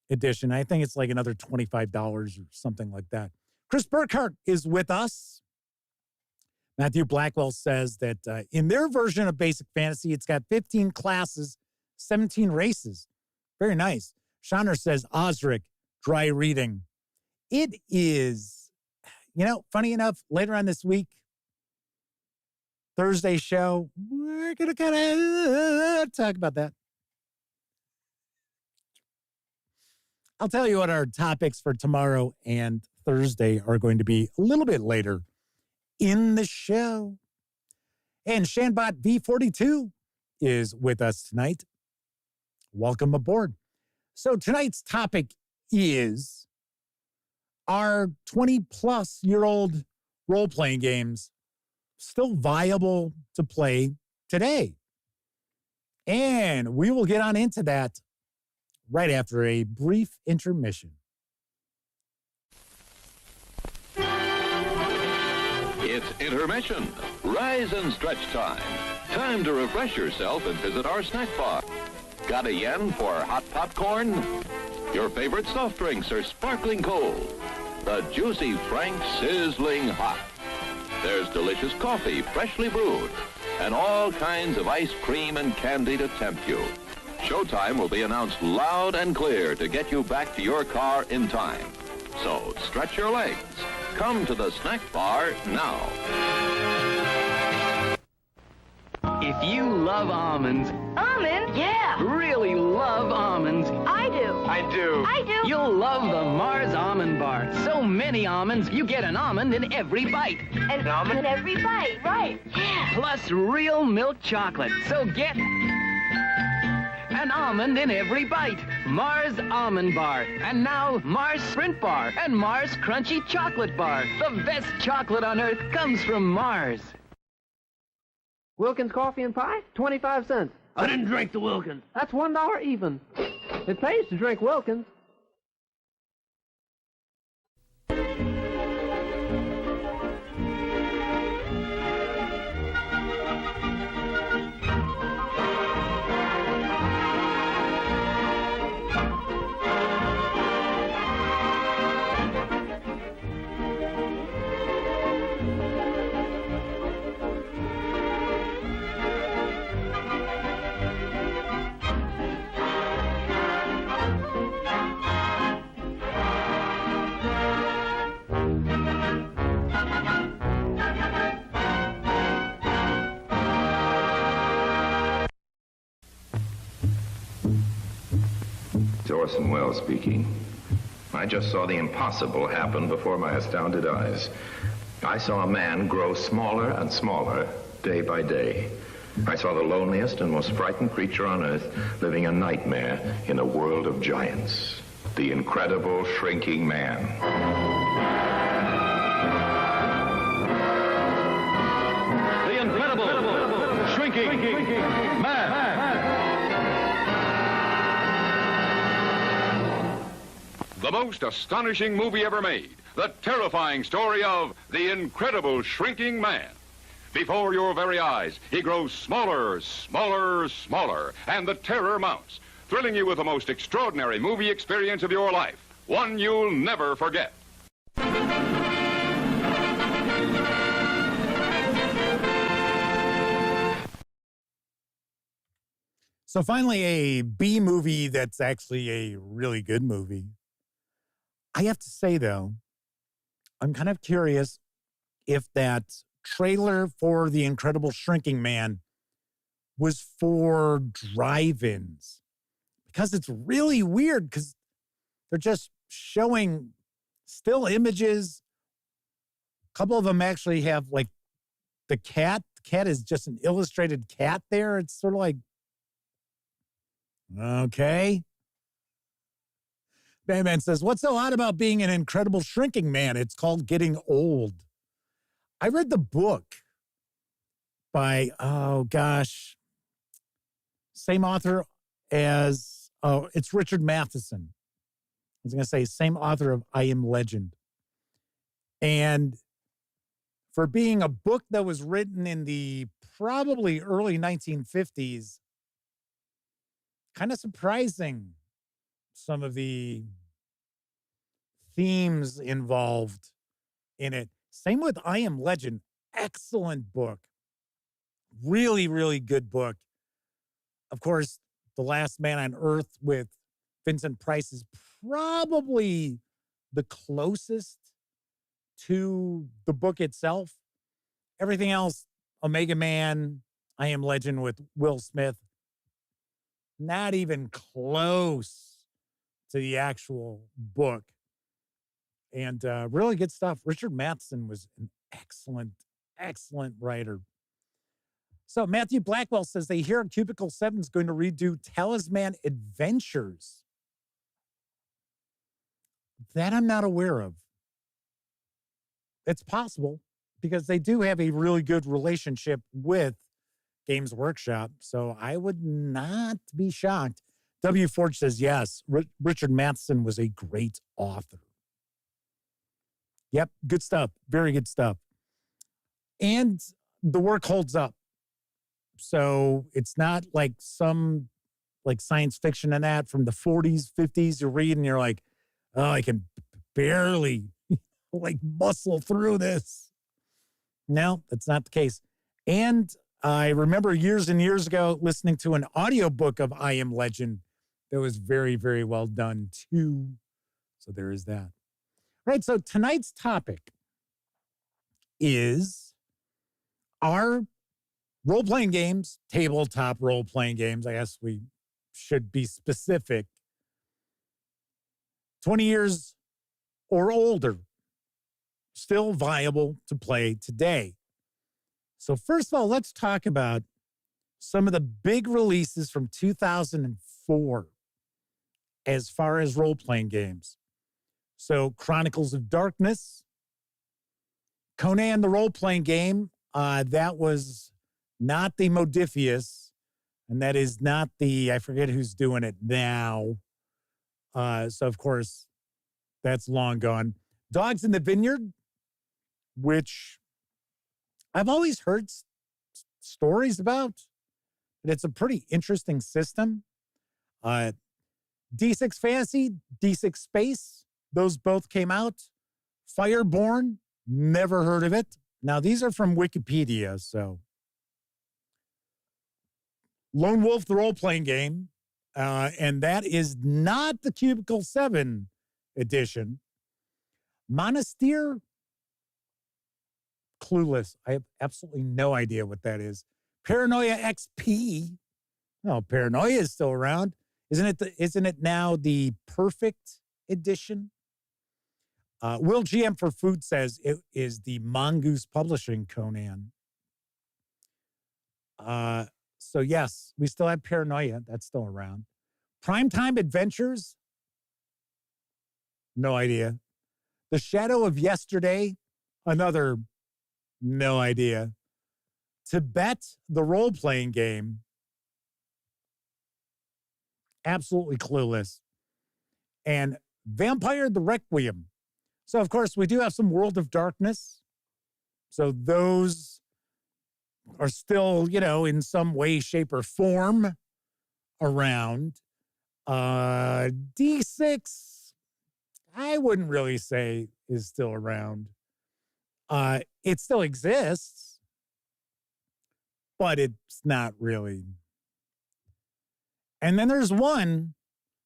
edition. I think it's like another $25 or something like that. Chris Burkhart is with us. Matthew Blackwell says that in their version of Basic Fantasy, it's got 15 classes, 17 races. Very nice. Chandra says, Osric, dry reading. It is, funny enough, later on this week, Thursday show, we're going to kind of talk about that. I'll tell you what our topics for tomorrow and Thursday are going to be a little bit later in the show. And Shanbot V42 is with us tonight. Welcome aboard. So tonight's topic is, are 20-plus-year-old role-playing games still viable to play today? And we will get on into that right after a brief intermission. It's intermission. Rise and stretch time. Time to refresh yourself and visit our snack bar. Got a yen for hot popcorn? Your favorite soft drinks are sparkling cold. The juicy Frank sizzling hot. There's delicious coffee, freshly brewed, and all kinds of ice cream and candy to tempt you. Showtime will be announced loud and clear to get you back to your car in time. So stretch your legs. Come to the snack bar now. If you love almonds, Almonds? Yeah. really love almonds, I do. I do. I do. you'll love the Mars Almond Bar. So many almonds, you get an almond in every bite. An almond in every bite. Right. Yeah. Plus real milk chocolate. So get an almond in every bite. Mars Almond Bar. And now Mars Sprint Bar and Mars Crunchy Chocolate Bar. The best chocolate on Earth comes from Mars. Wilkins Coffee and Pie? 25 cents. I didn't drink the Wilkins. That's $1 even. It pays to drink Wilkins. Orson Welles speaking. I just saw the impossible happen before my astounded eyes. I saw a man grow smaller and smaller day by day. I saw the loneliest and most frightened creature on earth living a nightmare in a world of giants. The incredible shrinking man. The incredible shrinking man. The most astonishing movie ever made. The terrifying story of the incredible shrinking man. Before your very eyes, he grows smaller, smaller, smaller, and the terror mounts, thrilling you with the most extraordinary movie experience of your life. One you'll never forget. So finally, a B movie that's actually a really good movie. I have to say, though, I'm kind of curious if that trailer for The Incredible Shrinking Man was for drive-ins. Because it's really weird because they're just showing still images. A couple of them actually have like the cat. The cat is just an illustrated cat there. It's sort of like, okay. Batman says, what's so odd about being an incredible shrinking man? It's called getting old. I read the book by, oh gosh, same author as, it's Richard Matheson. I was going to say, same author of I Am Legend. And for being a book that was written in the probably early 1950s, kind of surprising some of the themes involved in it. Same with I Am Legend. Excellent book. Really, really good book. Of course, The Last Man on Earth with Vincent Price is probably the closest to the book itself. Everything else, Omega Man, I Am Legend with Will Smith, not even close to the actual book. And really good stuff. Richard Matheson was an excellent, excellent writer. So Matthew Blackwell says they hear Cubicle 7 is going to redo Talisman Adventures. That I'm not aware of. It's possible because they do have a really good relationship with Games Workshop. So I would not be shocked. W. Forge says, yes, Richard Matheson was a great author. Yep, good stuff. Very good stuff. And the work holds up. So it's not like some like science fiction and that from the 40s, 50s you read and you're like, oh, I can barely like muscle through this. No, that's not the case. And I remember years and years ago listening to an audiobook of I Am Legend that was very, very well done too. So there is that. Right, so tonight's topic is our role-playing games, tabletop role-playing games. I guess we should be specific. 20 years or older, still viable to play today. So first of all, let's talk about some of the big releases from 2004 as far as role-playing games. So Chronicles of Darkness, Conan the role-playing game, that was not the Modiphius, and that is not the, I forget who's doing it now. So, of course, that's long gone. Dogs in the Vineyard, which I've always heard stories about, but it's a pretty interesting system. D6 Fantasy, D6 Space, those both came out. Fireborn, never heard of it. Now, these are from Wikipedia, so. Lone Wolf, the role-playing game, and that is not the Cubicle 7 edition. Monastir, clueless. I have absolutely no idea what that is. Paranoia XP. No, Paranoia is still around. Isn't it now the Perfect edition? Will GM for Food says it is the Mongoose Publishing Conan. So yes, we still have Paranoia. That's still around. Primetime Adventures. No idea. The Shadow of Yesterday. Another no idea. Tibet, the role-playing game. Absolutely clueless. And Vampire the Requiem. So, of course, we do have some World of Darkness. So those are still, in some way, shape, or form around. D6, I wouldn't really say is still around. It still exists, but it's not really. And then there's one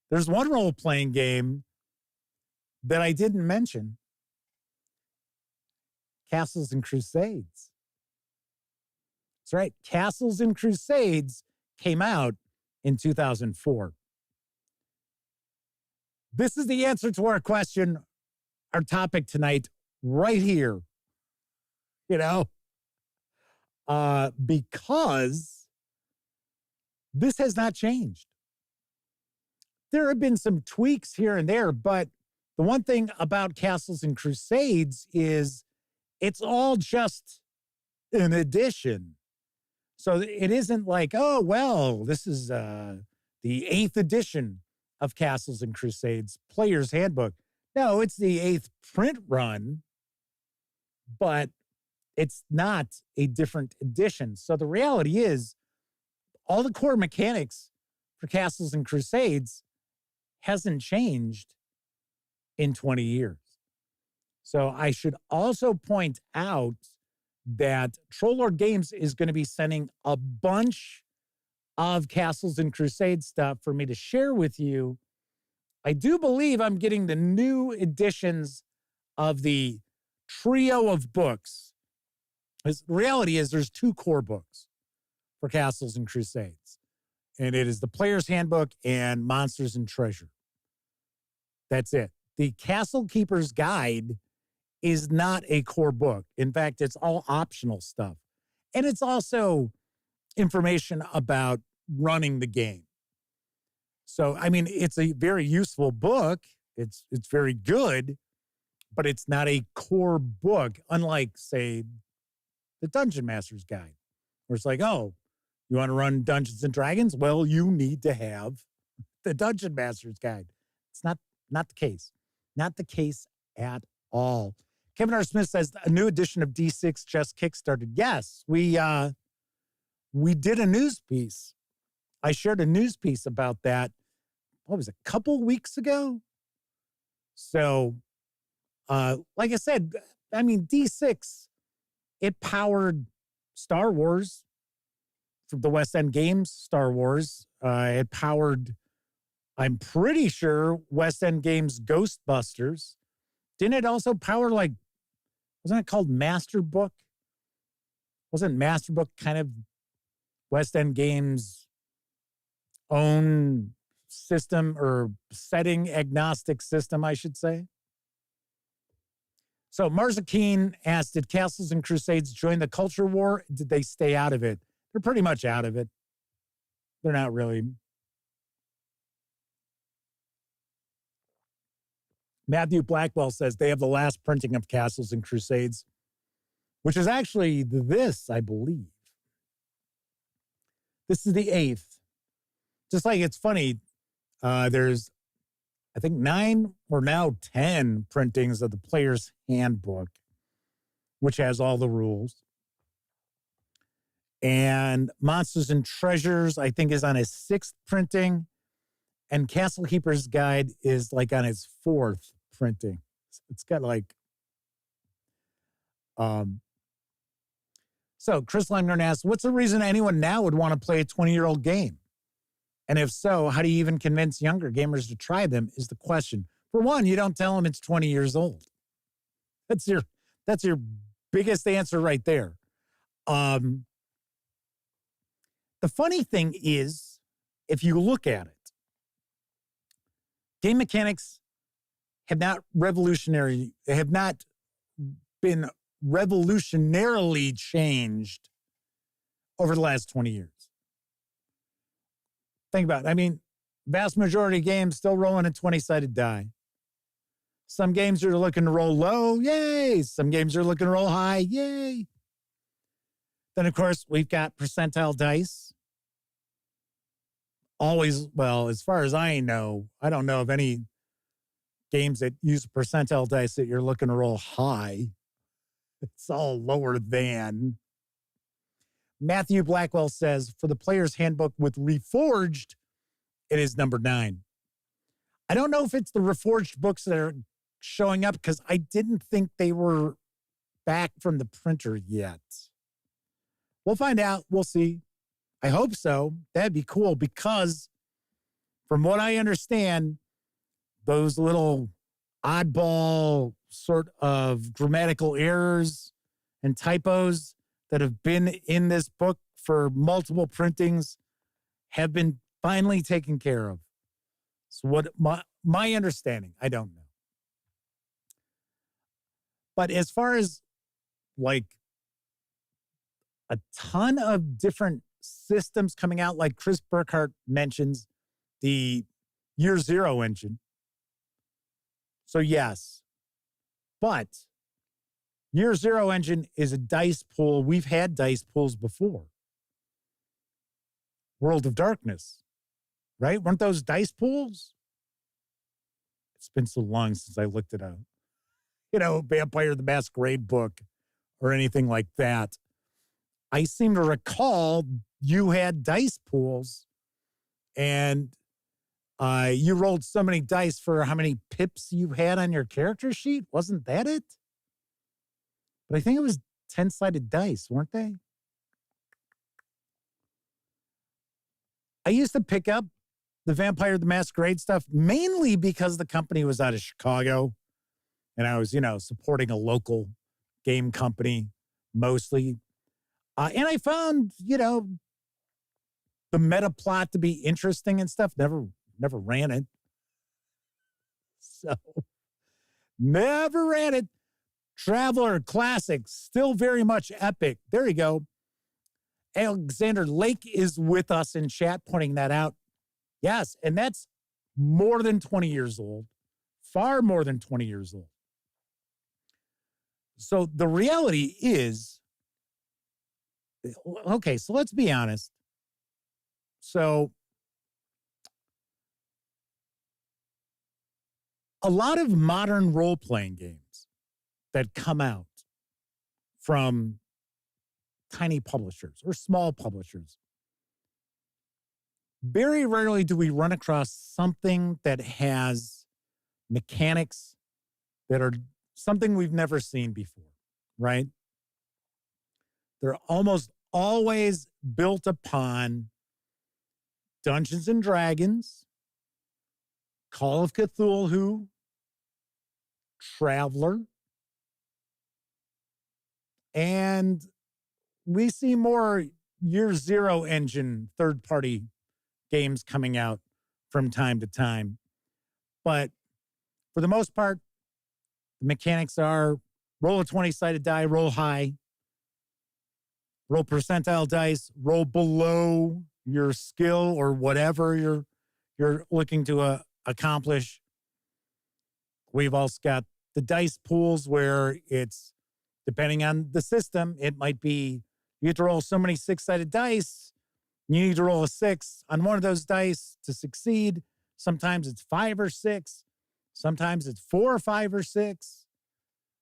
role-playing game that I didn't mention. Castles and Crusades. That's right. Castles and Crusades came out in 2004. This is the answer to our question, our topic tonight, right here. Because this has not changed. There have been some tweaks here and there, but the one thing about Castles and Crusades is it's all just an addition. So it isn't like, oh, well, this is the 8th edition of Castles and Crusades Player's Handbook. No, it's the 8th print run, but it's not a different edition. So the reality is all the core mechanics for Castles and Crusades hasn't changed in 20 years. So I should also point out that Trollord Games is going to be sending a bunch of Castles and Crusades stuff for me to share with you. I do believe I'm getting the new editions of the trio of books. The reality is there's 2 core books for Castles and Crusades. And it is the Player's Handbook and Monsters and Treasure. That's it. The Castle Keeper's Guide is not a core book. In fact, it's all optional stuff. And it's also information about running the game. So, I mean, it's a very useful book. It's very good, but it's not a core book, unlike, say, the Dungeon Master's Guide, where it's like, oh, you want to run Dungeons and Dragons? Well, you need to have the Dungeon Master's Guide. It's not the case. Not the case at all. Kevin R. Smith says a new edition of D6 just kickstarted. Yes, we did a news piece. I shared a news piece about that. What was it, a couple weeks ago? So, like I said, I mean, D6, it powered Star Wars from the West End Games, Star Wars. It powered, I'm pretty sure, West End Games Ghostbusters. Didn't it also power, like, wasn't it called Masterbook? Wasn't Masterbook kind of West End Games' own system or setting agnostic system, I should say? So Marza Keen asked, did Castles and Crusades join the culture war? Did they stay out of it? They're pretty much out of it. They're not really. Matthew Blackwell says they have the last printing of Castles and Crusades, which is actually this, I believe. This is the 8th. Just like it's funny, there's, I think, 9 or now 10 printings of the Player's Handbook, which has all the rules. And Monsters and Treasures, I think, is on his 6th printing. And Castle Keeper's Guide is like on its 4th printing. It's got like, so Chris Lemgren asks, what's the reason anyone now would want to play a 20-year-old game? And if so, how do you even convince younger gamers to try them is the question. For one, you don't tell them it's 20 years old. That's your biggest answer right there. The funny thing is, if you look at it, game mechanics have not been revolutionarily changed over the last 20 years. Think about it. I mean, vast majority of games still rolling a 20-sided die. Some games are looking to roll low, yay. Some games are looking to roll high, yay. Then, of course, we've got percentile dice. Always, well, as far as I know, I don't know of any games that use percentile dice that you're looking to roll high. It's all lower than. Matthew Blackwell says, for the Player's Handbook with Reforged, it is number 9. I don't know if it's the Reforged books that are showing up because I didn't think they were back from the printer yet. We'll find out. We'll see. I hope so. That'd be cool because From what I understand, those little oddball sort of grammatical errors and typos that have been in this book for multiple printings have been finally taken care of. So what my understanding, I don't know. But as far as like a ton of different systems coming out, like Chris Burkhardt mentions, the Year Zero engine. So yes, but Year Zero engine is a dice pool. We've had dice pools before. World of Darkness, right? Weren't those dice pools? It's been so long since I looked at a, Vampire the Masquerade book or anything like that. I seem to recall you had dice pools and you rolled so many dice for how many pips you had on your character sheet. Wasn't that it? But I think it was 10-sided dice, weren't they? I used to pick up the Vampire the Masquerade stuff mainly because the company was out of Chicago and I was, supporting a local game company mostly. And I found, the meta plot to be interesting and stuff. Never ran it. So, never ran it. Traveler Classic, still very much epic. There you go. Alexander Lake is with us in chat, pointing that out. Yes, and that's more than 20 years old. Far more than 20 years old. So the reality is, okay, so let's be honest. So a lot of modern role-playing games that come out from tiny publishers or small publishers, very rarely do we run across something that has mechanics that are something we've never seen before, right? They're almost always built upon Dungeons and Dragons, Call of Cthulhu, Traveler, and we see more Year Zero engine third-party games coming out from time to time. But for the most part, the mechanics are roll a 20-sided die, roll high, roll percentile dice, roll below your skill or whatever you're looking to accomplish. We've also got the dice pools where it's, depending on the system, it might be you get to roll so many 6-sided dice. You need to roll a 6 on one of those dice to succeed. Sometimes it's 5 or 6. Sometimes it's 4 or 5 or 6.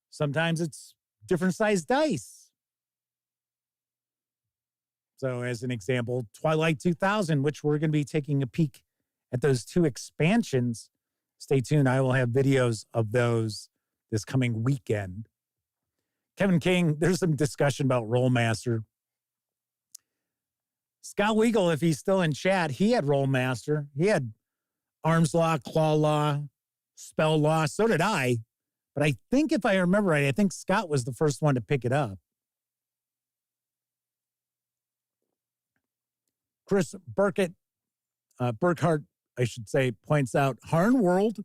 Sometimes it's different sized dice. So as an example, Twilight 2000, which we're going to be taking a peek at those 2 expansions. Stay tuned. I will have videos of those this coming weekend. Kevin King, there's some discussion about Rollmaster. Scott Weagle, if he's still in chat, he had Rollmaster. He had Arms Law, Claw Law, Spell Law. So did I. But I think if I remember right, I think Scott was the first one to pick it up. Chris Burkhardt, I should say, points out Harn World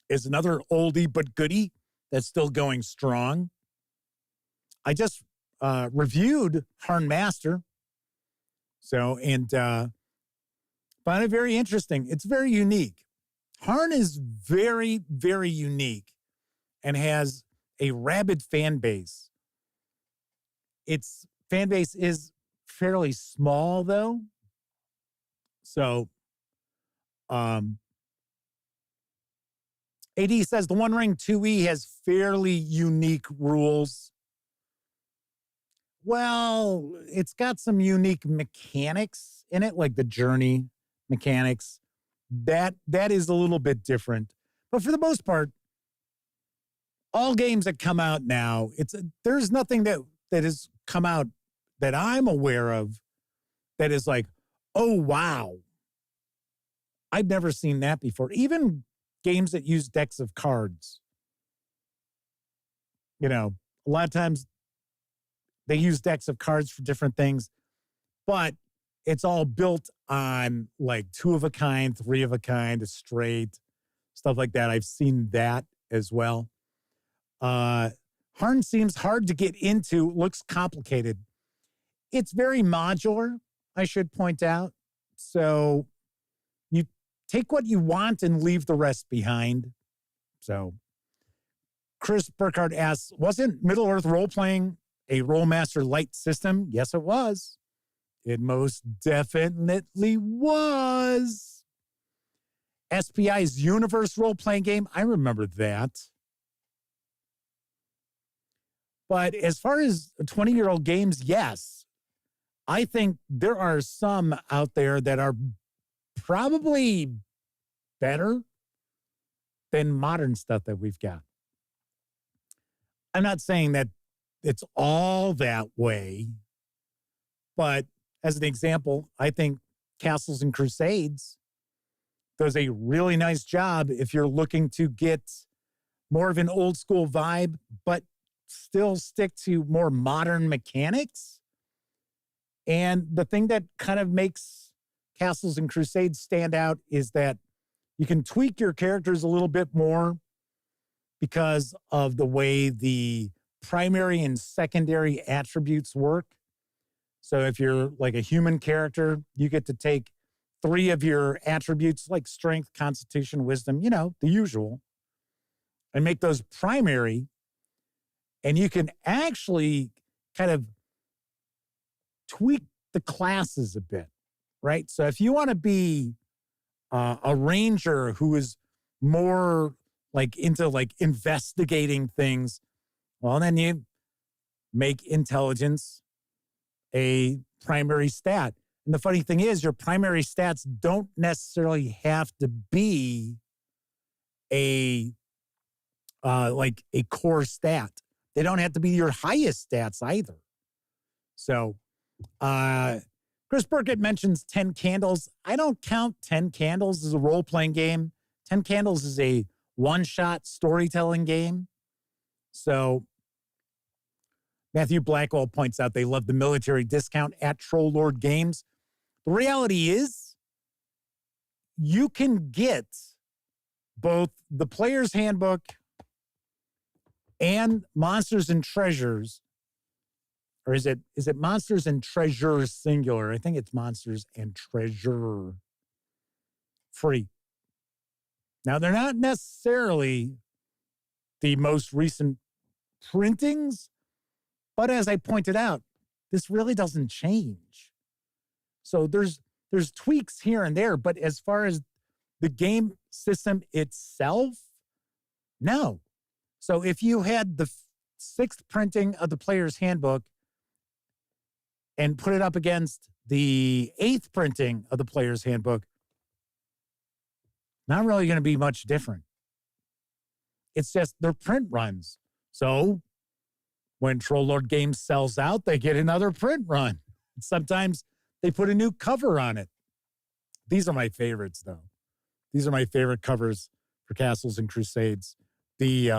is another oldie but goodie that's still going strong. I just reviewed Harn Master. So, and found it very interesting. It's very unique. Harn is very, very unique and has a rabid fan base. Its fan base is fairly small, though. So, AD says the One Ring 2E has fairly unique rules. Well, it's got some unique mechanics in it, like the journey mechanics. That is a little bit different. But for the most part, all games that come out now, there's nothing that has come out that I'm aware of that is like, oh, wow. I've never seen that before. Even games that use decks of cards. You know, a lot of times they use decks of cards for different things, but it's all built on like 2 of a kind, 3 of a kind, a straight, stuff like that. I've seen that as well. Harn seems hard to get into, looks complicated. It's very modular, I should point out. So you take what you want and leave the rest behind. So Chris Burkhardt asks, wasn't Middle-earth role-playing a Rolemaster Lite system? Yes, it was. It most definitely was. SPI's Universe role-playing game, I remember that. But as far as 20-year-old games, yes. I think there are some out there that are probably better than modern stuff that we've got. I'm not saying that it's all that way, but as an example, I think Castles and Crusades does a really nice job if you're looking to get more of an old school vibe, but still stick to more modern mechanics. And the thing that kind of makes Castles and Crusades stand out is that you can tweak your characters a little bit more because of the way the primary and secondary attributes work. So if you're like a human character, you get to take 3 of your attributes like strength, constitution, wisdom, you know, the usual, and make those primary. And you can actually kind of tweak the classes a bit, right? So if you want to be a ranger who is more like into like investigating things, well, then you make intelligence a primary stat. And the funny thing is, your primary stats don't necessarily have to be a like a core stat. They don't have to be your highest stats either. So Chris Burkett mentions 10 Candles. I don't count 10 Candles as a role-playing game. 10 Candles is a one-shot storytelling game. So Matthew Blackwell points out they love the military discount at Troll Lord Games. The reality is you can get both the Player's Handbook and Monsters and Treasures. Or is it Monsters and Treasures singular? I think it's Monsters and Treasure free. Now, they're not necessarily the most recent printings, but as I pointed out, this really doesn't change. So there's tweaks here and there, but as far as the game system itself, no. So if you had the 6th printing of the Player's Handbook and put it up against the 8th printing of the Player's Handbook, not really going to be much different. It's just their print runs. So when Troll Lord Games sells out, they get another print run. Sometimes they put a new cover on it. These are my favorites, though. These are my favorite covers for Castles and Crusades. The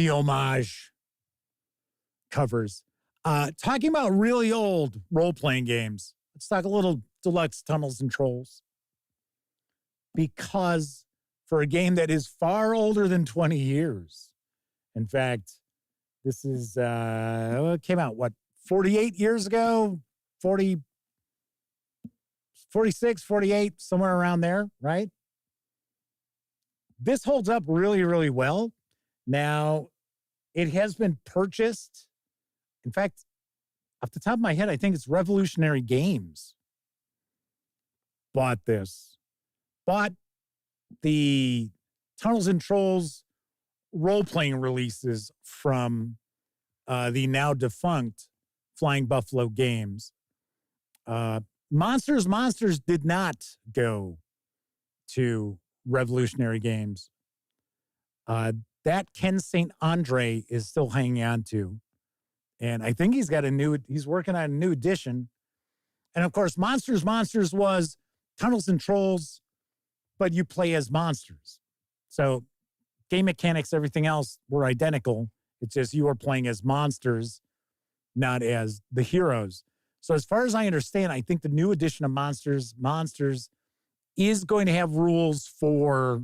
homage covers. Talking about really old role-playing games, let's talk a little Deluxe Tunnels and Trolls. Because for a game that is far older than 20 years, in fact, this is, it came out, 48 years ago? 40, 46, 48, somewhere around there, right? This holds up really, really well. Now, it has been purchased. In fact, off the top of my head, I think it's Revolutionary Games bought this. Bought the Tunnels and Trolls role-playing releases from the now defunct Flying Buffalo Games. Monsters did not go to Revolutionary Games. That Ken St. Andre is still hanging on to. And I think he's working on a new edition. And of course, Monsters was Tunnels and Trolls, but you play as monsters. So game mechanics, everything else were identical. It's just you are playing as monsters, not as the heroes. So as far as I understand, I think the new edition of Monsters is going to have rules for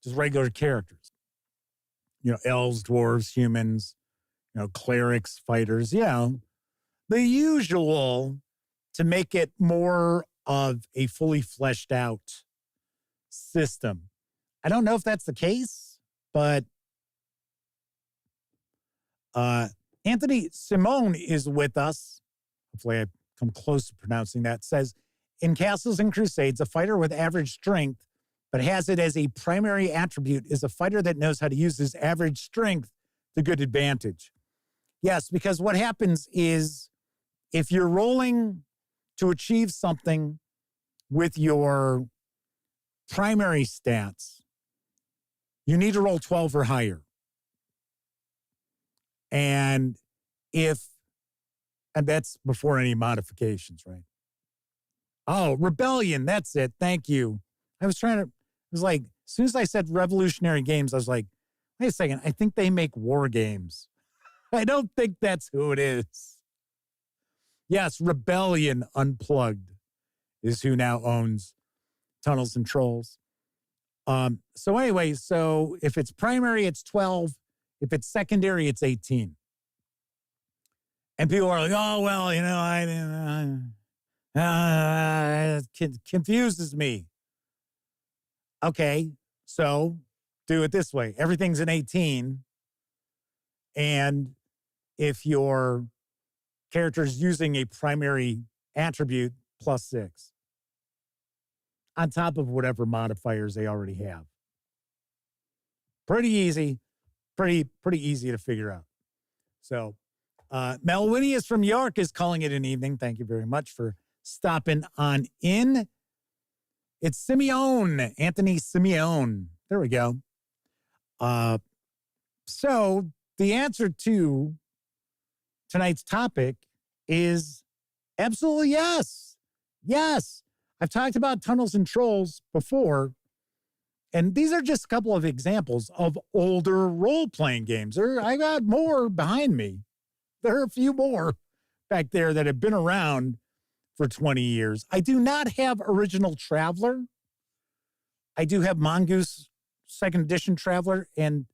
just regular characters. You know, elves, dwarves, humans, you know, clerics, fighters, you know, the usual to make it more of a fully fleshed out system. I don't know if that's the case, but Anthony Simone is with us. Hopefully I come close to pronouncing that. Says, in Castles and Crusades, a fighter with average strength, but has it as a primary attribute, is a fighter that knows how to use his average strength to good advantage. Yes, because what happens is if you're rolling to achieve something with your primary stats, you need to roll 12 or higher. And that's before any modifications, right? Oh, Rebellion, that's it. Thank you. It was like, as soon as I said Revolutionary Games, I was like, wait a second, I think they make war games. I don't think that's who it is. Yes, Rebellion Unplugged is who now owns Tunnels and Trolls. So anyway, so if it's primary, it's 12. If it's secondary, it's 18. And people are like, oh, well, you know, it confuses me. Okay, so do it this way. Everything's an 18. And if your character's using a primary attribute, +6. On top of whatever modifiers they already have. Pretty easy. Pretty easy to figure out. So Melwinius from York is calling it an evening. Thank you very much for stopping on in. It's Simeone, Anthony Simeone. There we go. So the answer to tonight's topic is absolutely yes. Yes. I've talked about Tunnels and Trolls before, and these are just a couple of examples of older role-playing games. I got more behind me. There are a few more back there that have been around for 20 years. I do not have Original Traveler. I do have Mongoose Second Edition Traveler, and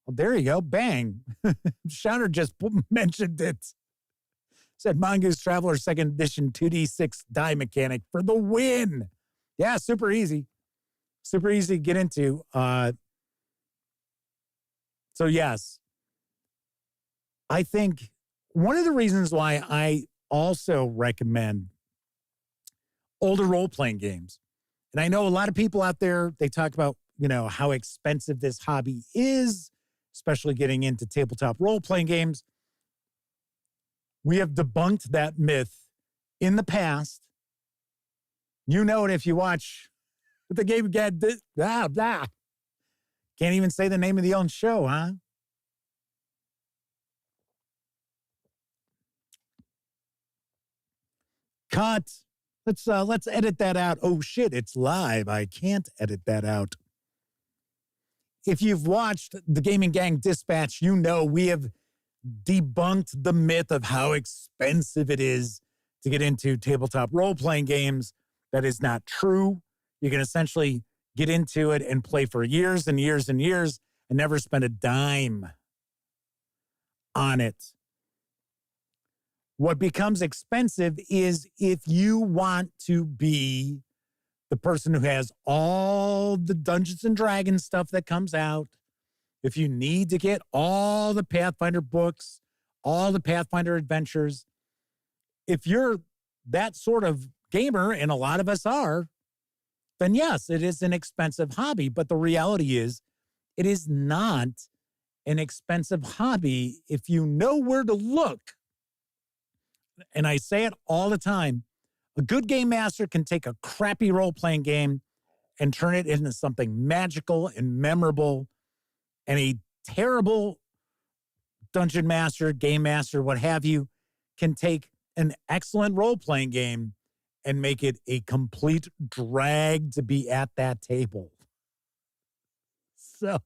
well, there you go. Bang. Shouter just mentioned it. Said Mongoose Traveler Second Edition 2d6 die mechanic for the win. Yeah, super easy. Super easy to get into. So yes, I think one of the reasons why I also recommend older role-playing games, and I know a lot of people out there, they talk about, you know, how expensive this hobby is, especially getting into tabletop role-playing games. We have debunked that myth in the past. You know it if you watch the game again. Can't even say the name of the own show, huh? Cut. Let's edit that out. Oh shit, it's live. I can't edit that out. If you've watched the Gaming Gang Dispatch, you know we have debunked the myth of how expensive it is to get into tabletop role-playing games. That is not true. You can essentially get into it and play for years and years and years and never spend a dime on it. What becomes expensive is if you want to be the person who has all the Dungeons and Dragons stuff that comes out, if you need to get all the Pathfinder books, all the Pathfinder adventures, if you're that sort of gamer, and a lot of us are, then yes, it is an expensive hobby. But the reality is, it is not an expensive hobby if you know where to look. And I say it all the time. A good game master can take a crappy role-playing game and turn it into something magical and memorable. And a terrible dungeon master, game master, what have you, can take an excellent role-playing game and make it a complete drag to be at that table. So,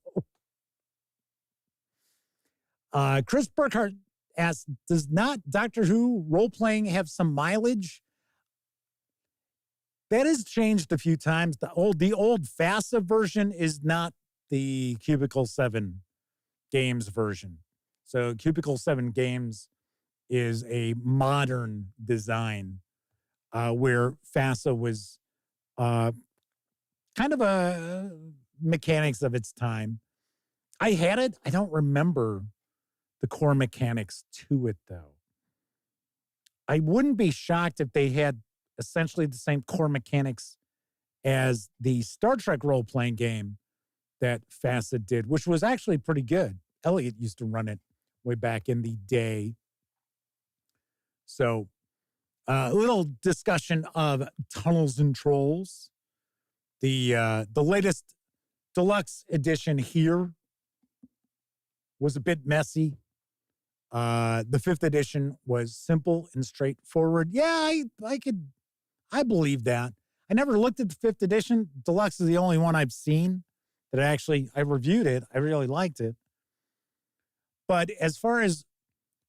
Chris Burkhart asks, does not Doctor Who role-playing have some mileage? That has changed a few times. The old FASA version is not the Cubicle 7 Games version. So Cubicle 7 Games is a modern design where FASA was kind of a mechanics of its time. I had it. I don't remember the core mechanics to it, though. I wouldn't be shocked if they had essentially the same core mechanics as the Star Trek role-playing game that FASA did, which was actually pretty good. Elliot used to run it way back in the day. So a little discussion of Tunnels and Trolls. The latest deluxe edition here was a bit messy. The 5th edition was simple and straightforward. Yeah, I believe that. I never looked at the 5th edition. Deluxe is the only one I've seen that I reviewed it. I really liked it. But as far as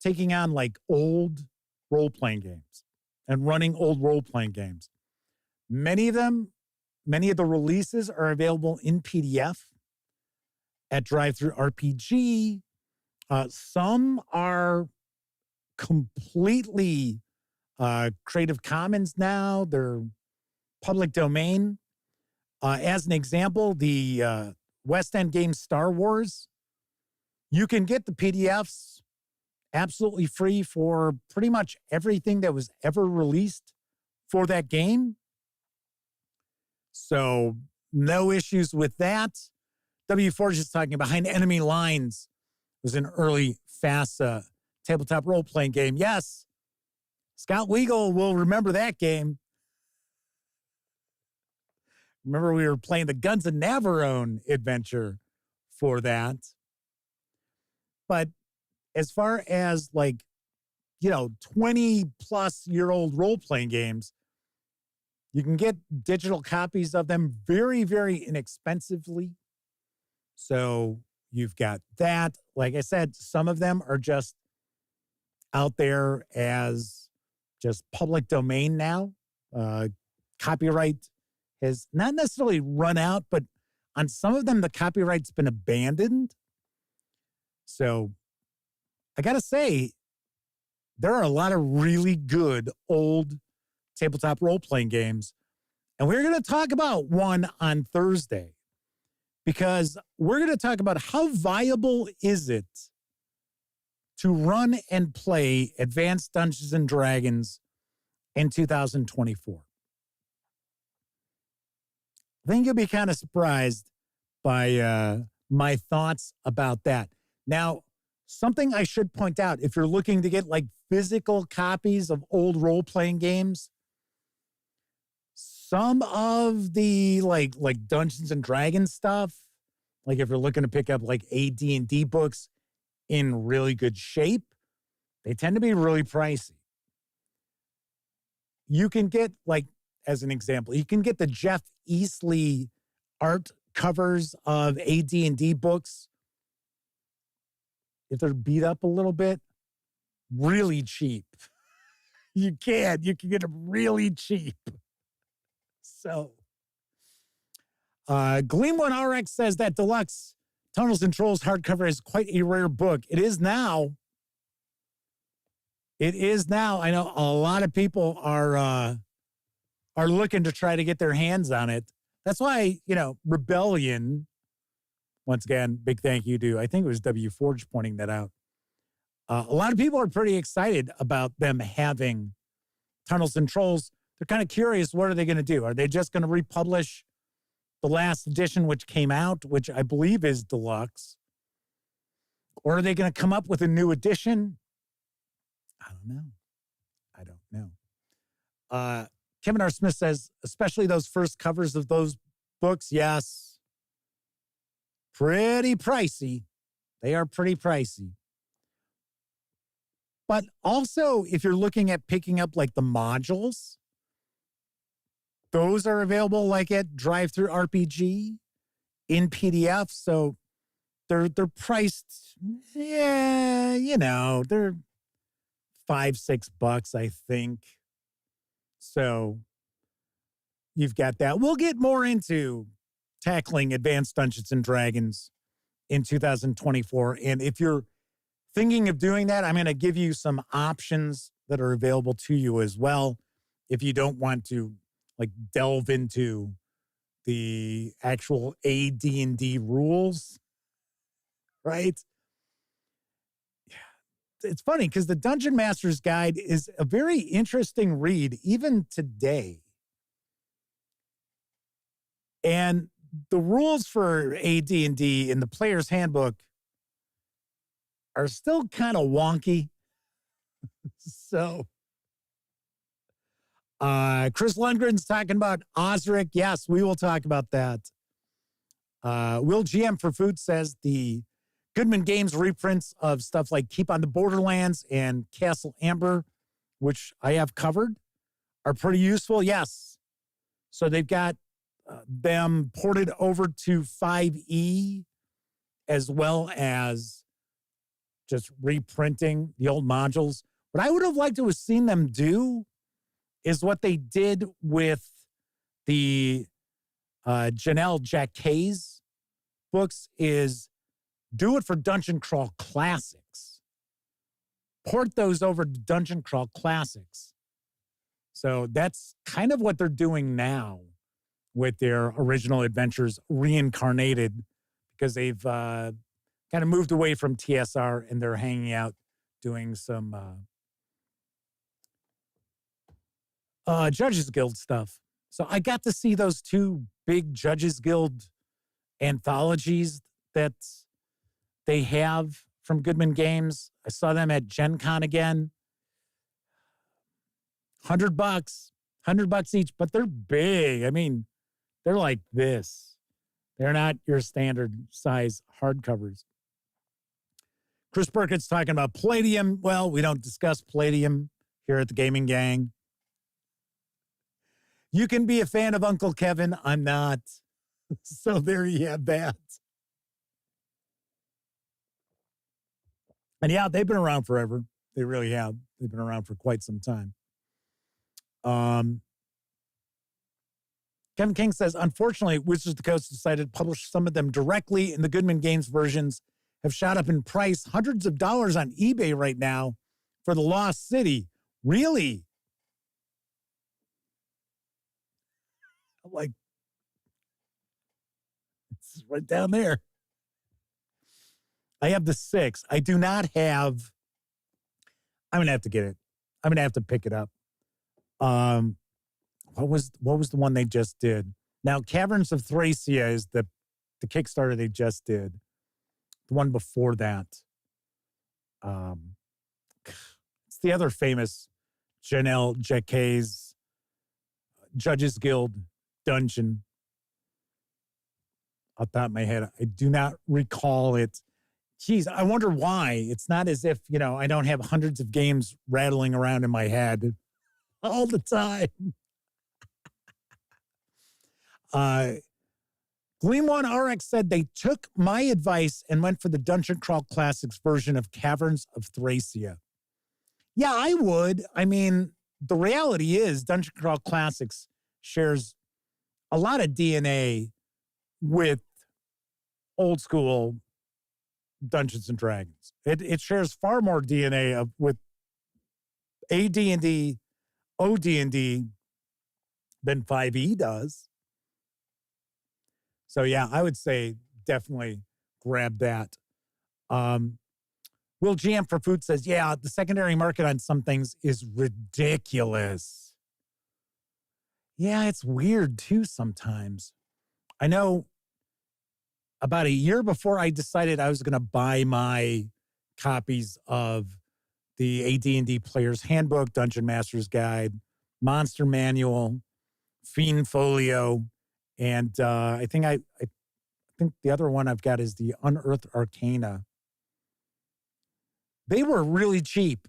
taking on like old role-playing games and running old role-playing games, many of the releases are available in PDF at DriveThruRPG. Some are completely Creative Commons now. They're public domain. As an example, the West End game Star Wars, you can get the PDFs absolutely free for pretty much everything that was ever released for that game. So no issues with that. W. Forge is talking Behind Enemy Lines was an early FASA tabletop role-playing game. Yes, Scott Weigel will remember that game. Remember we were playing the Guns of Navarone adventure for that. But as far as 20-plus-year-old role-playing games, you can get digital copies of them very, very inexpensively. So you've got that. Like I said, some of them are just out there as just public domain now. Copyright has not necessarily run out, but on some of them, the copyright's been abandoned. So I got to say, there are a lot of really good old tabletop role-playing games. And we're going to talk about one on Thursday because we're going to talk about how viable is it to run and play Advanced Dungeons and Dragons in 2024. I think you'll be kind of surprised by my thoughts about that. Now, something I should point out, if you're looking to get physical copies of old role-playing games, some of the like Dungeons and Dragons stuff, like if you're looking to pick up AD&D books in really good shape, they tend to be really pricey. You can get, as an example, you can get the Jeff Easley art covers of AD&D books, if they're beat up a little bit, really cheap. You can get them really cheap. So, Gleam1RX says that deluxe Tunnels and Trolls hardcover is quite a rare book. It is now. I know a lot of people are looking to try to get their hands on it. That's why, Rebellion, once again, big thank you to, I think it was W. Forge pointing that out. A lot of people are pretty excited about them having Tunnels and Trolls. They're kind of curious, what are they going to do? Are they just going to republish the last edition, which came out, which I believe is deluxe? Or are they going to come up with a new edition? I don't know. Kevin R. Smith says, especially those first covers of those books, yes. Pretty pricey. They are pretty pricey. But also, if you're looking at picking up the modules, those are available like at Drive-Thru RPG in PDF. So they're priced, yeah, they're $5-6, I think. So you've got that. We'll get more into tackling Advanced Dungeons and Dragons in 2024. And if you're thinking of doing that, I'm going to give you some options that are available to you as well. If you don't want to delve into the actual AD&D rules, right? It's funny because the Dungeon Master's Guide is a very interesting read even today. And the rules for AD&D in the Player's Handbook are still kind of wonky. So, Chris Lundgren's talking about Osric. Yes, we will talk about that. Will GM for Food says the Goodman Games reprints of stuff like Keep on the Borderlands and Castle Amber, which I have covered, are pretty useful. Yes. So they've got them ported over to 5e, as well as just reprinting the old modules. What I would have liked to have seen them do is what they did with the Janelle Jacquet's books, is do it for Dungeon Crawl Classics. Port those over to Dungeon Crawl Classics. So that's kind of what they're doing now with their original adventures reincarnated, because they've kind of moved away from TSR and they're hanging out doing some Judges Guild stuff. So I got to see those two big Judges Guild anthologies that they have from Goodman Games. I saw them at Gen Con again. $100 each, but they're big. I mean, they're like this. They're not your standard size hardcovers. Chris Burkett's talking about Palladium. Well, we don't discuss Palladium here at the Gaming Gang. You can be a fan of Uncle Kevin. I'm not. So there you have that. And yeah, they've been around forever. They really have. They've been around for quite some time. Kevin King says, unfortunately, Wizards of the Coast decided to publish some of them directly, and the Goodman Games versions have shot up in price, hundreds of dollars on eBay right now for The Lost City. Really? I'm like, it's right down there. I have the 6. I do not have, I'm going to have to get it. I'm going to have to pick it up. What was the one they just did? Now, Caverns of Thracia is the Kickstarter they just did. The one before that. It's the other famous Janelle Jacquet's Judges Guild dungeon. Off the top of my head, I do not recall it. Geez, I wonder why. It's not as if, I don't have hundreds of games rattling around in my head all the time. Gleam1 RX said they took my advice and went for the Dungeon Crawl Classics version of Caverns of Thracia. Yeah, I would. I mean, the reality is Dungeon Crawl Classics shares a lot of DNA with old school Dungeons and Dragons. It shares far more DNA with AD&D, OD&D than 5e does. So yeah, I would say definitely grab that. Will GM for Food says, yeah, the secondary market on some things is ridiculous. Yeah, it's weird too sometimes. I know about a year before I decided I was going to buy my copies of the AD&D Player's Handbook, Dungeon Master's Guide, Monster Manual, Fiend Folio, and I think the other one I've got is the Unearthed Arcana. They were really cheap.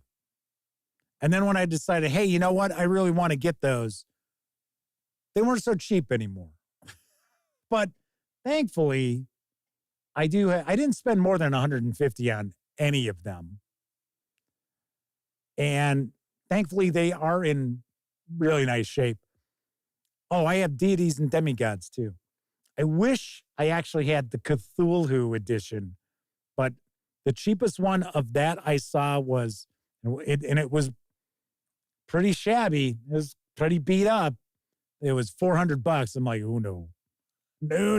And then when I decided, hey, you know what? I really want to get those. they weren't so cheap anymore. But thankfully, I didn't spend more than $150 on any of them. And thankfully, they are in really nice shape. Oh, I have deities and demigods too. I wish I actually had the Cthulhu edition, but the cheapest one of that I saw was, and it was pretty shabby. It was pretty beat up. It was $400. I'm like, oh no. No.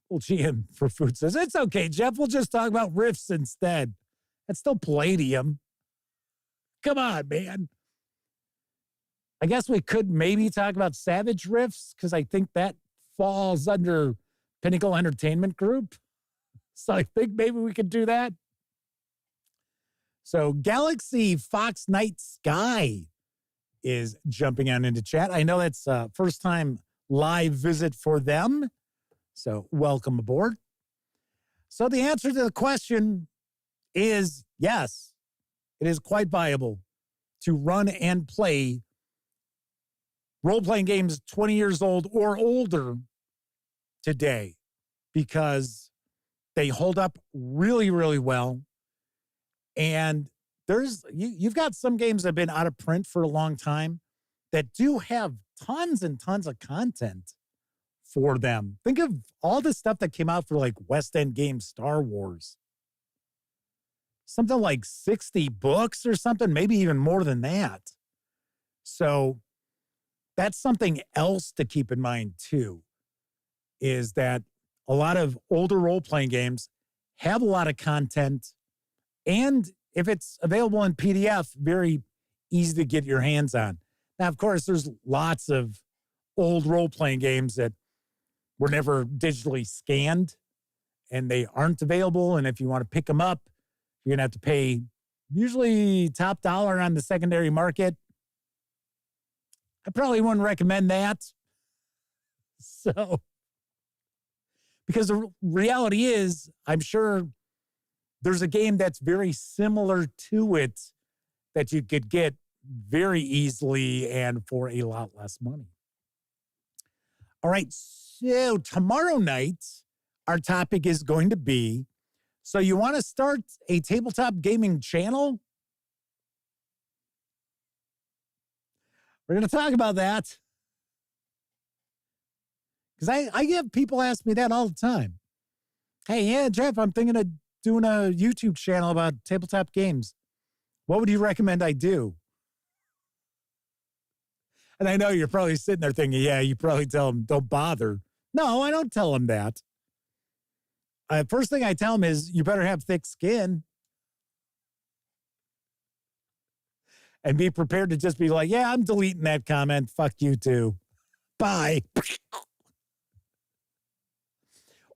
Well, GM for food says, it's okay, Jeff. We'll just talk about riffs instead. That's still palladium. Come on, man. I guess we could maybe talk about Savage Riffs because I think that falls under Pinnacle Entertainment Group. So I think maybe we could do that. So Galaxy Fox Night Sky is jumping on into chat. I know that's first time live visit for them. So welcome aboard. So the answer to the question is yes, it is quite viable to run and play role-playing games 20 years old or older today because they hold up really, really well. And you've got some games that have been out of print for a long time that do have tons and tons of content for them. Think of all the stuff that came out for like West End Games Star Wars. Something like 60 books or something, maybe even more than that. So that's something else to keep in mind too, is that a lot of older role-playing games have a lot of content, and if it's available in PDF, very easy to get your hands on. Now, of course, there's lots of old role-playing games that were never digitally scanned, and they aren't available, and if you want to pick them up, you're going to have to pay usually top dollar on the secondary market. I probably wouldn't recommend that. So, because the reality is, I'm sure there's a game that's very similar to it that you could get very easily and for a lot less money. All right, so tomorrow night, our topic is going to be, so you want to start a tabletop gaming channel? We're going to talk about that. Because I get people ask me that all the time. Hey, yeah, Jeff, I'm thinking of doing a YouTube channel about tabletop games. What would you recommend I do? And I know you're probably sitting there thinking, yeah, you probably tell them, don't bother. No, I don't tell them that. First thing I tell them is, you better have thick skin. And be prepared to just be like, yeah, I'm deleting that comment. Fuck you too. Bye.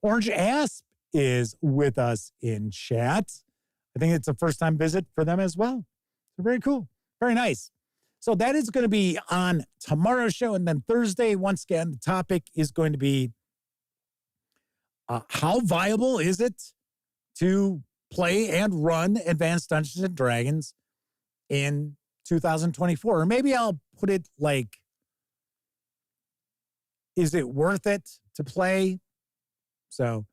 Orange Asp is with us in chat. I think it's a first-time visit for them as well. So very cool. Very nice. So that is going to be on tomorrow's show. And then Thursday, once again, the topic is going to be how viable is it to play and run Advanced Dungeons & Dragons in 2024? Or maybe I'll put it like, is it worth it to play? So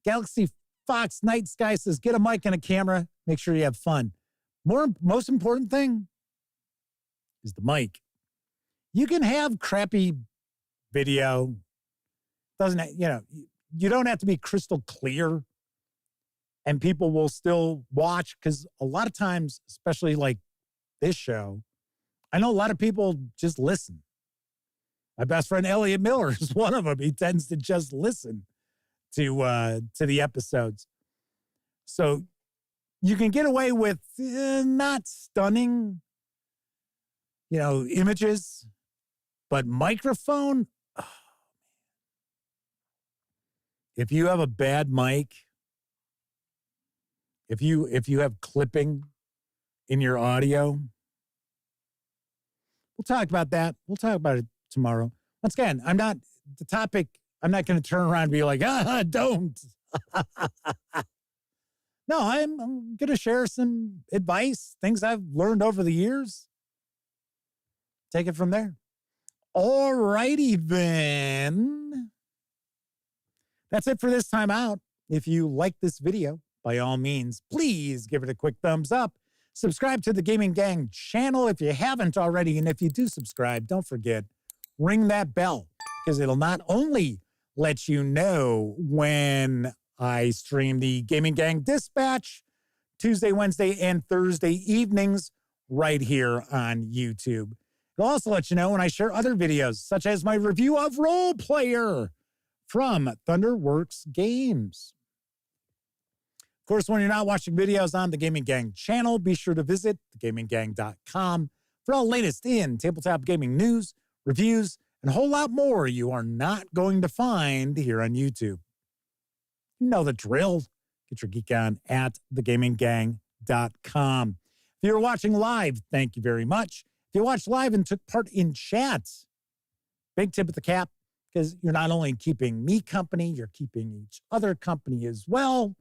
Galaxy Fox Night Sky says, get a mic and a camera. Make sure you have fun. Most important thing is the mic. You can have crappy video. You don't have to be crystal clear, and people will still watch, because a lot of times, especially like this show, I know a lot of people just listen. My best friend Elliot Miller is one of them. He tends to just listen to the episodes. So you can get away with not stunning, images, but microphone. Oh, if you have a bad mic, if you have clipping in your audio, we'll talk about that. We'll talk about it tomorrow. Once again, I'm not going to turn around and be like, don't. No, I'm going to share some advice, things I've learned over the years. take it from there. All righty then. That's it for this time out. If you like this video, by all means, please give it a quick thumbs up. Subscribe to the Gaming Gang channel if you haven't already. And if you do subscribe, don't forget, ring that bell, because it'll not only let you know when I stream the Gaming Gang Dispatch Tuesday, Wednesday, and Thursday evenings right here on YouTube. It'll also let you know when I share other videos, such as my review of Roleplayer from Thunderworks Games. Of course, when you're not watching videos on the Gaming Gang channel, be sure to visit thegaminggang.com for all latest in tabletop gaming news, reviews, and a whole lot more you are not going to find here on YouTube. You know the drill. Get your geek on at thegaminggang.com. If you're watching live, thank you very much. If you watched live and took part in chats, big tip of the cap, because you're not only keeping me company, you're keeping each other company as well.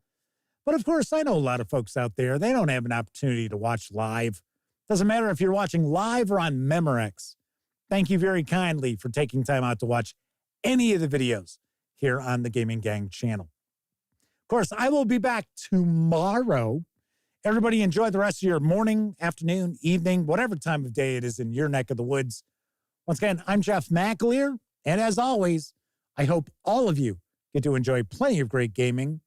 But of course, I know a lot of folks out there, they don't have an opportunity to watch live. Doesn't matter if you're watching live or on Memorex. Thank you very kindly for taking time out to watch any of the videos here on the Gaming Gang channel. Of course, I will be back tomorrow. Everybody enjoy the rest of your morning, afternoon, evening, whatever time of day it is in your neck of the woods. Once again, I'm Jeff McAleer, and as always, I hope all of you get to enjoy plenty of great gaming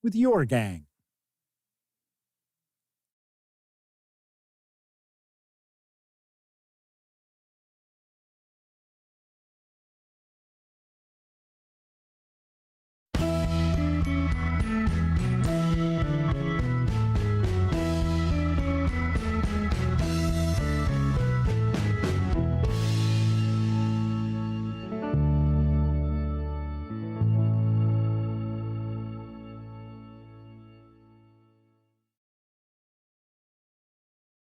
with your gang.